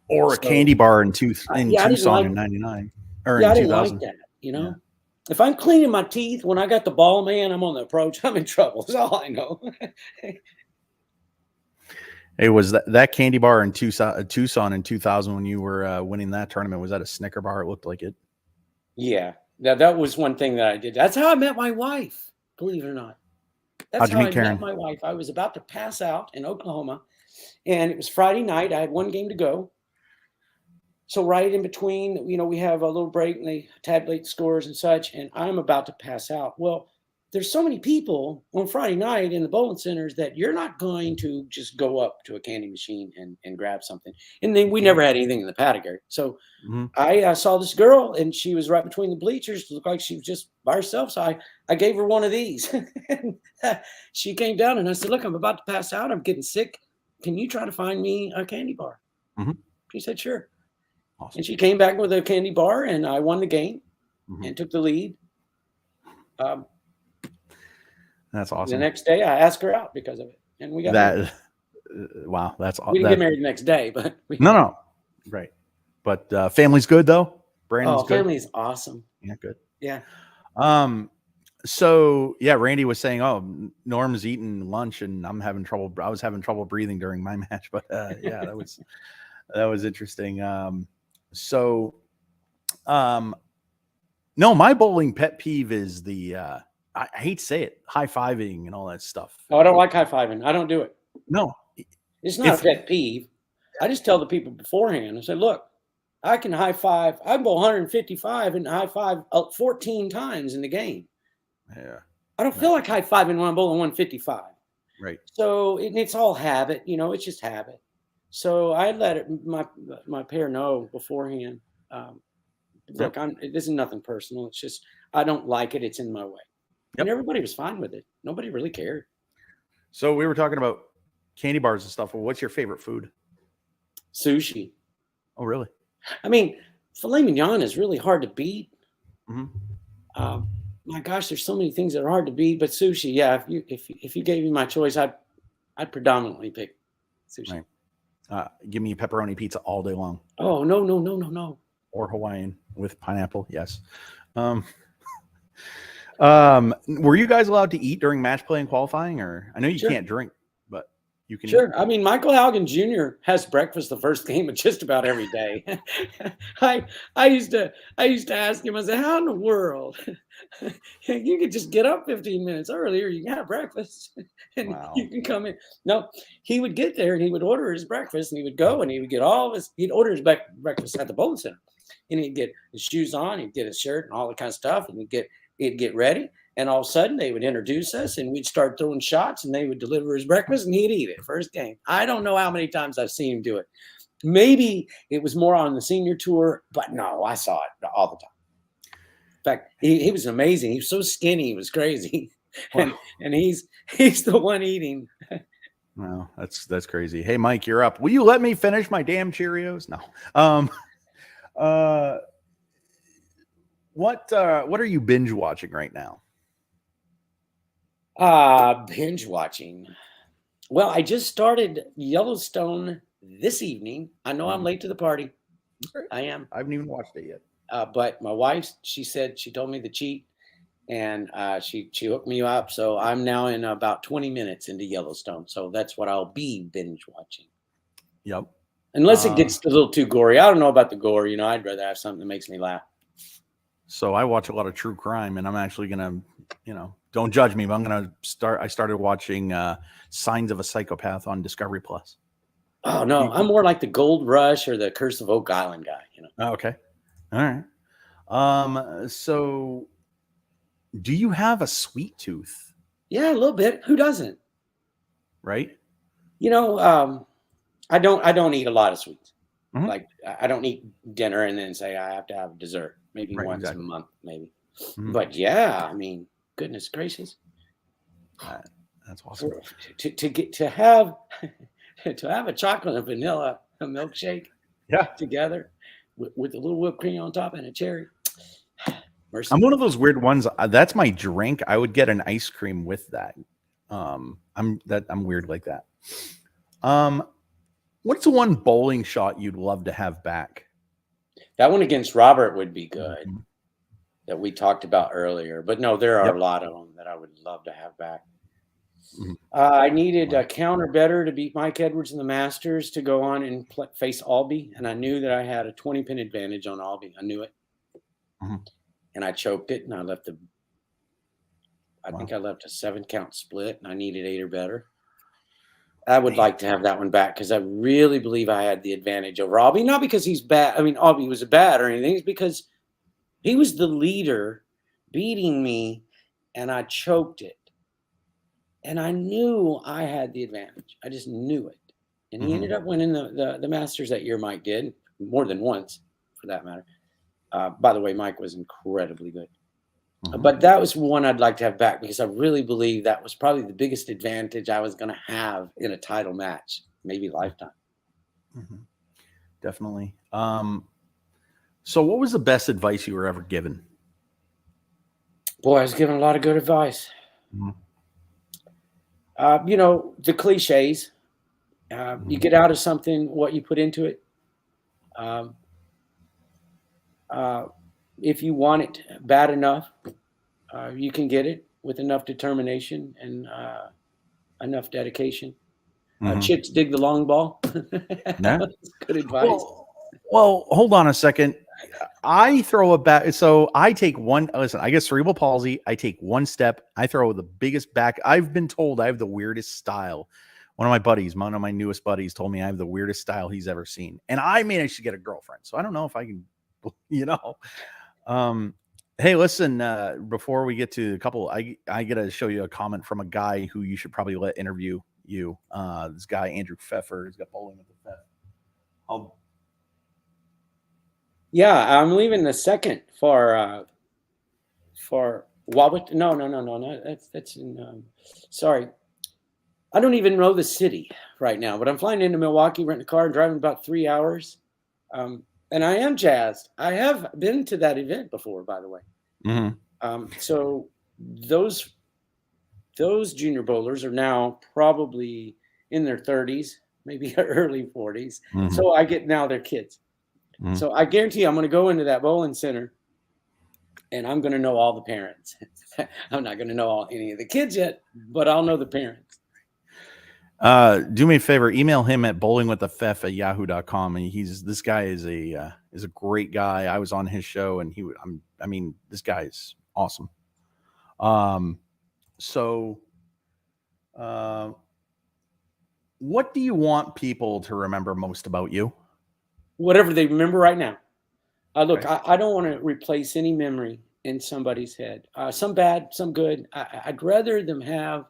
A: Or a
B: So
A: candy bar in
B: yeah, I didn't
A: Tucson
B: like
A: in '99 or
B: yeah,
A: in
B: I didn't like
A: 2000.
B: that.
A: Yeah.
B: If I'm cleaning my teeth when I got the ball, man, I'm on the approach. I'm in trouble. That's all I know.
A: Hey, was that candy bar in Tucson in 2000 when you were winning that tournament? Was that a Snicker bar? It looked like it.
B: Yeah, that was one thing that I did. That's how I met my wife. Believe it or not, that's
A: How'd you
B: how I
A: meet
B: met
A: Karen?
B: my wife. I was about to pass out in Oklahoma, and it was Friday night. I had one game to go. So right in between, we have a little break and they tabulate scores and such, and I'm about to pass out. Well, there's so many people on Friday night in the bowling centers that you're not going to just go up to a candy machine and grab something. And then
A: You
B: we
A: can't.
B: never had anything in the paddock area. So
A: Mhm.
B: I saw this girl and she was right between the bleachers. Looked like she was just by herself. So I gave her one of these. And she came down and I said, "Look, I'm about to pass out. I'm getting sick. Can you try to find me a candy bar?"
A: Mhm.
B: She said, "Sure." And
A: Awesome.
B: she came back with a candy bar, and I won the game
A: Mhm.
B: and took the lead. Um,
A: That's
B: the
A: awesome.
B: next day, I asked her out because of it, and we got married.
A: That wow,
B: We didn't get
A: that
B: married the next day, but we got
A: no,
B: married.
A: no. Right. But family's good though. Brandon's
B: Oh,
A: good.
B: family is awesome.
A: Yeah, good.
B: Yeah.
A: Um so yeah, Randy was saying, "Oh, Norm's eating lunch and I'm having trouble. I was having trouble breathing during my match." But yeah, that was interesting. So um no, my bowling pet peeve is the I hate to say it, high-fiving and all that stuff.
B: Oh, I don't like high fiving. I don't do it.
A: No.
B: It's not a
A: If
B: pet peeve. I just tell the people beforehand. I say, "Look, I can high five. I can bowl 155 and high five 14 times in the game.
A: yeah,
B: I don't
A: right,
B: feel like high fiving when I'm bowling 155."
A: right.
B: So it's all habit, it's just habit. So I let my pair know beforehand. Um,
A: Yep.
B: Look, this is nothing personal. It's just I don't like it. It's in my way, and
A: Yep.
B: everybody was fine with it. Nobody really cared.
A: So we were talking about candy bars and stuff. Well, what's your favorite food?
B: Sushi.
A: Oh, really?
B: I mean, filet mignon is really hard to beat.
A: Mhm.
B: Um, my gosh, there's so many things that are hard to beat, but sushi, yeah. If you gave me my choice, I'd predominantly pick sushi.
A: Right. Give me pepperoni pizza all day long,
B: Oh no no no no no.
A: or Hawaiian with pineapple. Yes. Um, were you guys allowed to eat during match play and qualifying, or I know you
B: Sure.
A: can't drink, but you can eat?
B: Sure. I mean, Michael Haugen Jr. has breakfast the first game of just about every day. I I used to ask him. I said, "How in the world you could just get up 15 minutes earlier? You can have breakfast, and
A: Wow.
B: you can come in." No, he would get there and he would order his breakfast, and he would go and he would get all of his. He'd order his breakfast at the bowling center. and he'd get his shoes on, he'd get his shirt and all that kind of stuff, and he'd get ready. And all of a sudden, they would introduce us, and we'd start throwing shots, and they would deliver his breakfast, and he'd eat it first game. I don't know how many times I've seen him do it. Maybe it was more on the senior tour, but no, I saw it all the time. In fact, he was amazing. He was so skinny, he was crazy,
A: Wow.
B: and he's the one eating.
A: Well, that's crazy. Hey, Mike, you're up. Will you let me finish my damn Cheerios? No. What are you binge watching right now?
B: Binge watching. Well, I just started Yellowstone this evening. I know I'm late to the party.
A: Okay.
B: I am.
A: I haven't even watched it yet.
B: But my wife, she told me the cheat, and she hooked me up. So I'm now in about 20 minutes into Yellowstone. So that's what I'll be binge watching.
A: Yep.
B: Unless it gets a little too gory. I don't know about the gore. I'd rather have something that makes me laugh.
A: So I watch a lot of true crime, and I'm actually gonna, don't judge me, but I started watching Signs of a Psychopath on Discovery Plus.
B: Oh no, I'm more like the Gold Rush or the Curse of Oak Island guy.
A: Oh, okay. All right. So do you have a sweet tooth?
B: Yeah, a little bit. Who doesn't?
A: Right.
B: I don't eat a lot of sweets.
A: Mhm.
B: Like I don't eat dinner and then say I have to have dessert. Maybe
A: Right,
B: once
A: exactly.
B: a month, maybe.
A: Mhm.
B: But yeah, goodness gracious,
A: That's awesome.
B: to have a chocolate and vanilla milkshake,
A: Yeah.
B: together with a little whipped cream on top and a cherry. Mercy.
A: I'm one of those weird ones. That's my drink. I would get an ice cream with that. I'm weird like that. What's the one bowling shot you'd love to have back?
B: That one against Robert would be good.
A: Mhm.
B: That we talked about earlier. But no, there are
A: Yep.
B: a lot of them that I would love to have back.
A: Mhm.
B: I needed a counter better to beat Mike Edwards in the Masters to go on and face Albie, and I knew that I had a 20-pin advantage on Albie. I knew it,
A: Mhm.
B: and I choked it, and I think I left a 7-count split, and I needed 8 or better. I would like to have that one back because I really believe I had the advantage over Albie. Not because he's bad. Albie was bad or anything. It's because he was the leader, beating me, and I choked it. And I knew I had the advantage. I just knew it. And he ended up winning the Masters that year. Mike did, more than once, for that matter. By the way, Mike was incredibly good. But that was one I'd like to have back because I really believe that was probably the biggest advantage I was going to have in a title match, maybe lifetime.
A: Definitely. So what was the best advice you were ever given?
B: Boy, I was given a lot of good advice.
A: Mhm.
B: The cliches. You get out of something what you put into it. If you want it bad enough, you can get it with enough determination and enough dedication. Chicks dig the long ball. That's good advice.
A: Well, hold on a second. I throw a bat. So I take one. Listen, I get cerebral palsy. I take one step. I throw the biggest back. I've been told I have the weirdest style. One of my newest buddies told me I have the weirdest style he's ever seen. And I managed to get a girlfriend. So I don't know if I can, Hey, listen, before we get to a couple, I got to show you a comment from a guy who you should probably let interview you. This guy, Andrew Pfeffer, he's got Bowling with the Pfeffer.
B: Yeah, I'm leaving the second for Wawit. No. That's in. Sorry, I don't even know the city right now, but I'm flying into Milwaukee, renting a car, and driving about 3 hours. And I am jazzed. I have been to that event before, by the way. So those junior bowlers are now probably in their 30s, maybe early 40s. So I get now they're kids. So I guarantee I'm going to go into that bowling center and I'm going to know all the parents. I'm not going to know any of the kids yet, but I'll know the parents.
A: Do me a favor, email him at bowlingwiththepfeff@yahoo.com. And this guy is a great guy. I was on his show and this guy is awesome. What do you want people to remember most about you?
B: Whatever they remember right now. Look,
A: Right.
B: I don't want to replace any memory in somebody's head. Some bad, some good. I'd rather them have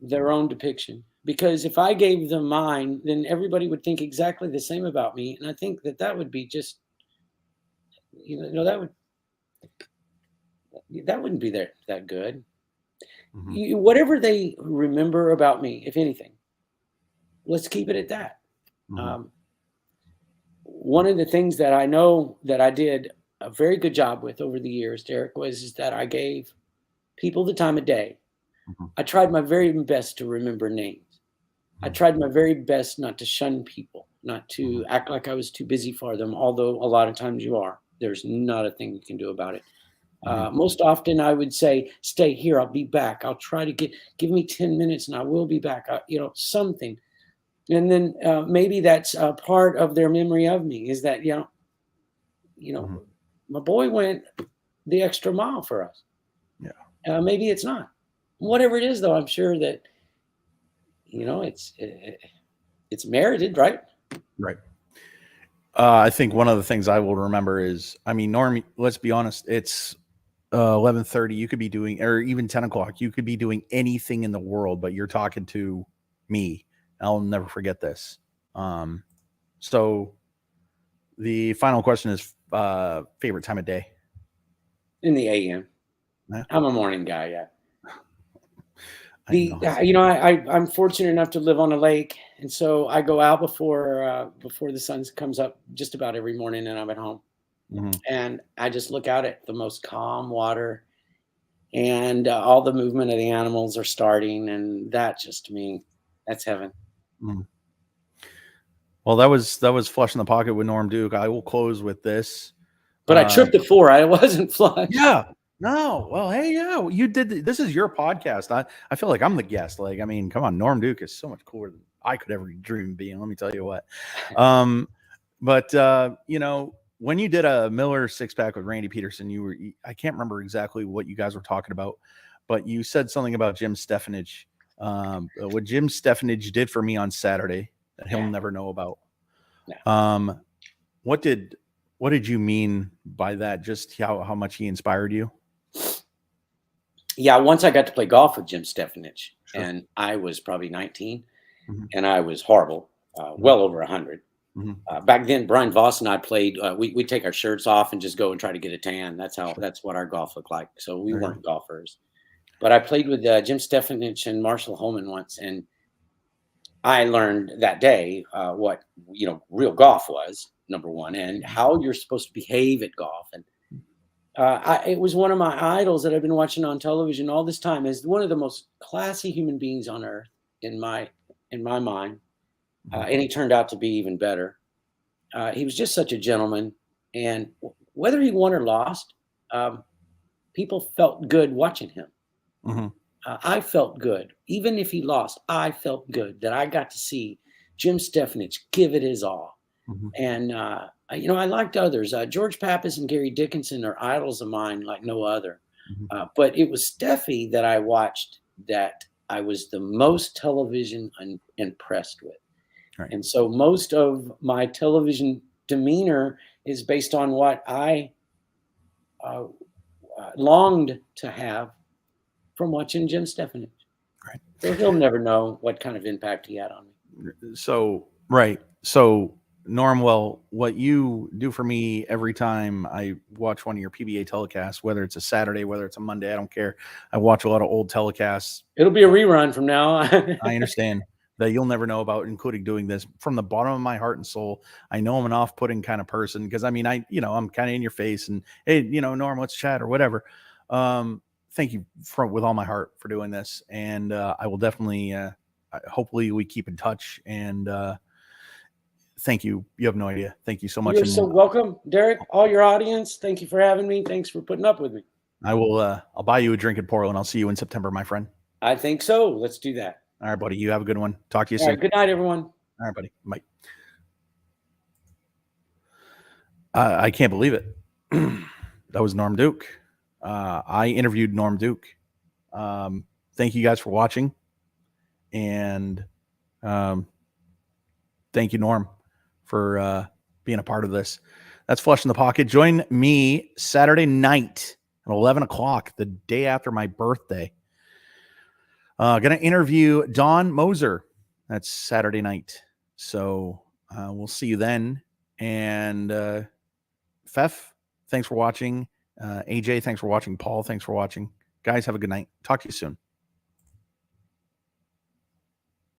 B: their own depiction, because if I gave them mine, then everybody would think exactly the same about me, and I think that that would be just, that would that wouldn't be that good.
A: Mhm.
B: Whatever they remember about me, if anything, let's keep it at that.
A: Mhm.
B: Um, One of the things that I know that I did a very good job with over the years, Derek, was is that I gave people the time of day.
A: Mhm.
B: I tried my very best to remember names. I
A: Mhm.
B: tried my very best not to shun people, not
A: Mhm.
B: to act like I was too busy for them, although a lot of times you are. There's not a thing you can do about it.
A: Mhm.
B: Most often, I would say, "Stay here. I'll be back. I'll try to give me 10 minutes, and I will be back." Something, and then maybe that's part of their memory of me is that you know,
A: Mhm.
B: my boy went the extra mile for us.
A: Yeah.
B: Maybe it's not. Whatever it is, though, I'm sure that it's merited, right?
A: Right. I think one of the things I will remember is, I mean, Norm, let's be honest, it's 11:30. You could be doing, or even 10 o'clock, you could be doing anything in the world, but you're talking to me. I'll never forget this. Um, so the final question is favorite time of day.
B: In the AM,
A: Yeah,
B: I'm a morning guy. Yeah.
A: I know.
B: I'm fortunate enough to live on a lake, and so I go out before the sun comes up just about every morning, and I'm at home,
A: Mhm.
B: and I just look out at the most calm water, and all the movement of the animals are starting, and that just to me, that's heaven.
A: Mhm. Well, that was Flush in the Pocket with Norm Duke. I will close with this.
B: But I
A: Um,
B: tripped the four. I wasn't flush.
A: yeah. No. Well, hey, yeah, you did. This is your podcast. I feel like I'm the guest. Like, I mean, come on, Norm Duke is so much cooler than I could ever dream of being. Let me tell you what. Um, but when you did a Miller six pack with Randy Peterson, I can't remember exactly what you guys were talking about, but you said something about Jim Stefanich. What Jim Stefanich did for me on Saturday that he'll
B: Yeah,
A: never know about.
B: yeah,
A: Um, what did you mean by that? Just how much he inspired you?
B: yeah. Once I got to play golf with Jim Stefanich,
A: Sure.
B: and I was probably 19,
A: Mhm.
B: and I was horrible,
A: Mhm.
B: well over 100.
A: Mhm.
B: Back then, Brian Voss and I played. We take our shirts off and just go and try to get a tan.
A: Sure.
B: That's what our golf looked like. So we
A: There you go.
B: weren't golfers. But I played with Jim Stefanich and Marshall Holman once, and I learned that day what real golf was, number one, and how you're supposed to behave at golf. And it was one of my idols that I've been watching on television all this time as one of the most classy human beings on earth in my mind,
A: Mhm.
B: and he turned out to be even better. He was just such a gentleman, and whether he won or lost, um, people felt good watching him.
A: Mhm.
B: I felt good, even if he lost. I felt good that I got to see Jim Stefanich give it his all,
A: Mhm.
B: and I liked others. George Pappas and Gary Dickinson are idols of mine like no other.
A: Mhm.
B: But it was Steffi that I watched that I was the most television impressed with.
A: Right.
B: And so most of my television demeanor is based on what I uh, longed to have from watching Jim Stefanich.
A: Right.
B: So he'll never know what kind of impact he had on me.
A: So right. So Normwell, what you do for me every time I watch one of your PBA telecasts, whether it's a Saturday, whether it's a Monday, I don't care. I watch a lot of old telecasts.
B: It'll be a rerun from now on.
A: I understand that you'll never know about, including doing this from the bottom of my heart and soul. I know I'm an off-putting kind of person because I mean, I'm kind of in your face and hey, Norm, let's chat or whatever. Thank you with all my heart for doing this, and I will definitely, hopefully, we keep in touch. And thank you. You have no idea. Thank you so much,
B: You're so
A: and
B: welcome, Derek. All your audience, thank you for having me. Thanks for putting up with me.
A: I will. I'll buy you a drink at Portland. I'll see you in September, my friend.
B: I think so. Let's do that.
A: All right, buddy. You have a good one. Talk to you
B: All
A: soon.
B: right. Good night, everyone.
A: All right, buddy. Bye. I can't believe it. That was Norm Duke. I interviewed Norm Duke. Thank you guys for watching, and thank you, Norm, for being a part of this. That's Flush in the Pocket. Join me Saturday night at 11 o'clock, the day after my birthday. Going to interview Don Moser. That's Saturday night. So we'll see you then. And Fef, thanks for watching. AJ, thanks for watching. Paul, thanks for watching. Guys, have a good night. Talk to you soon.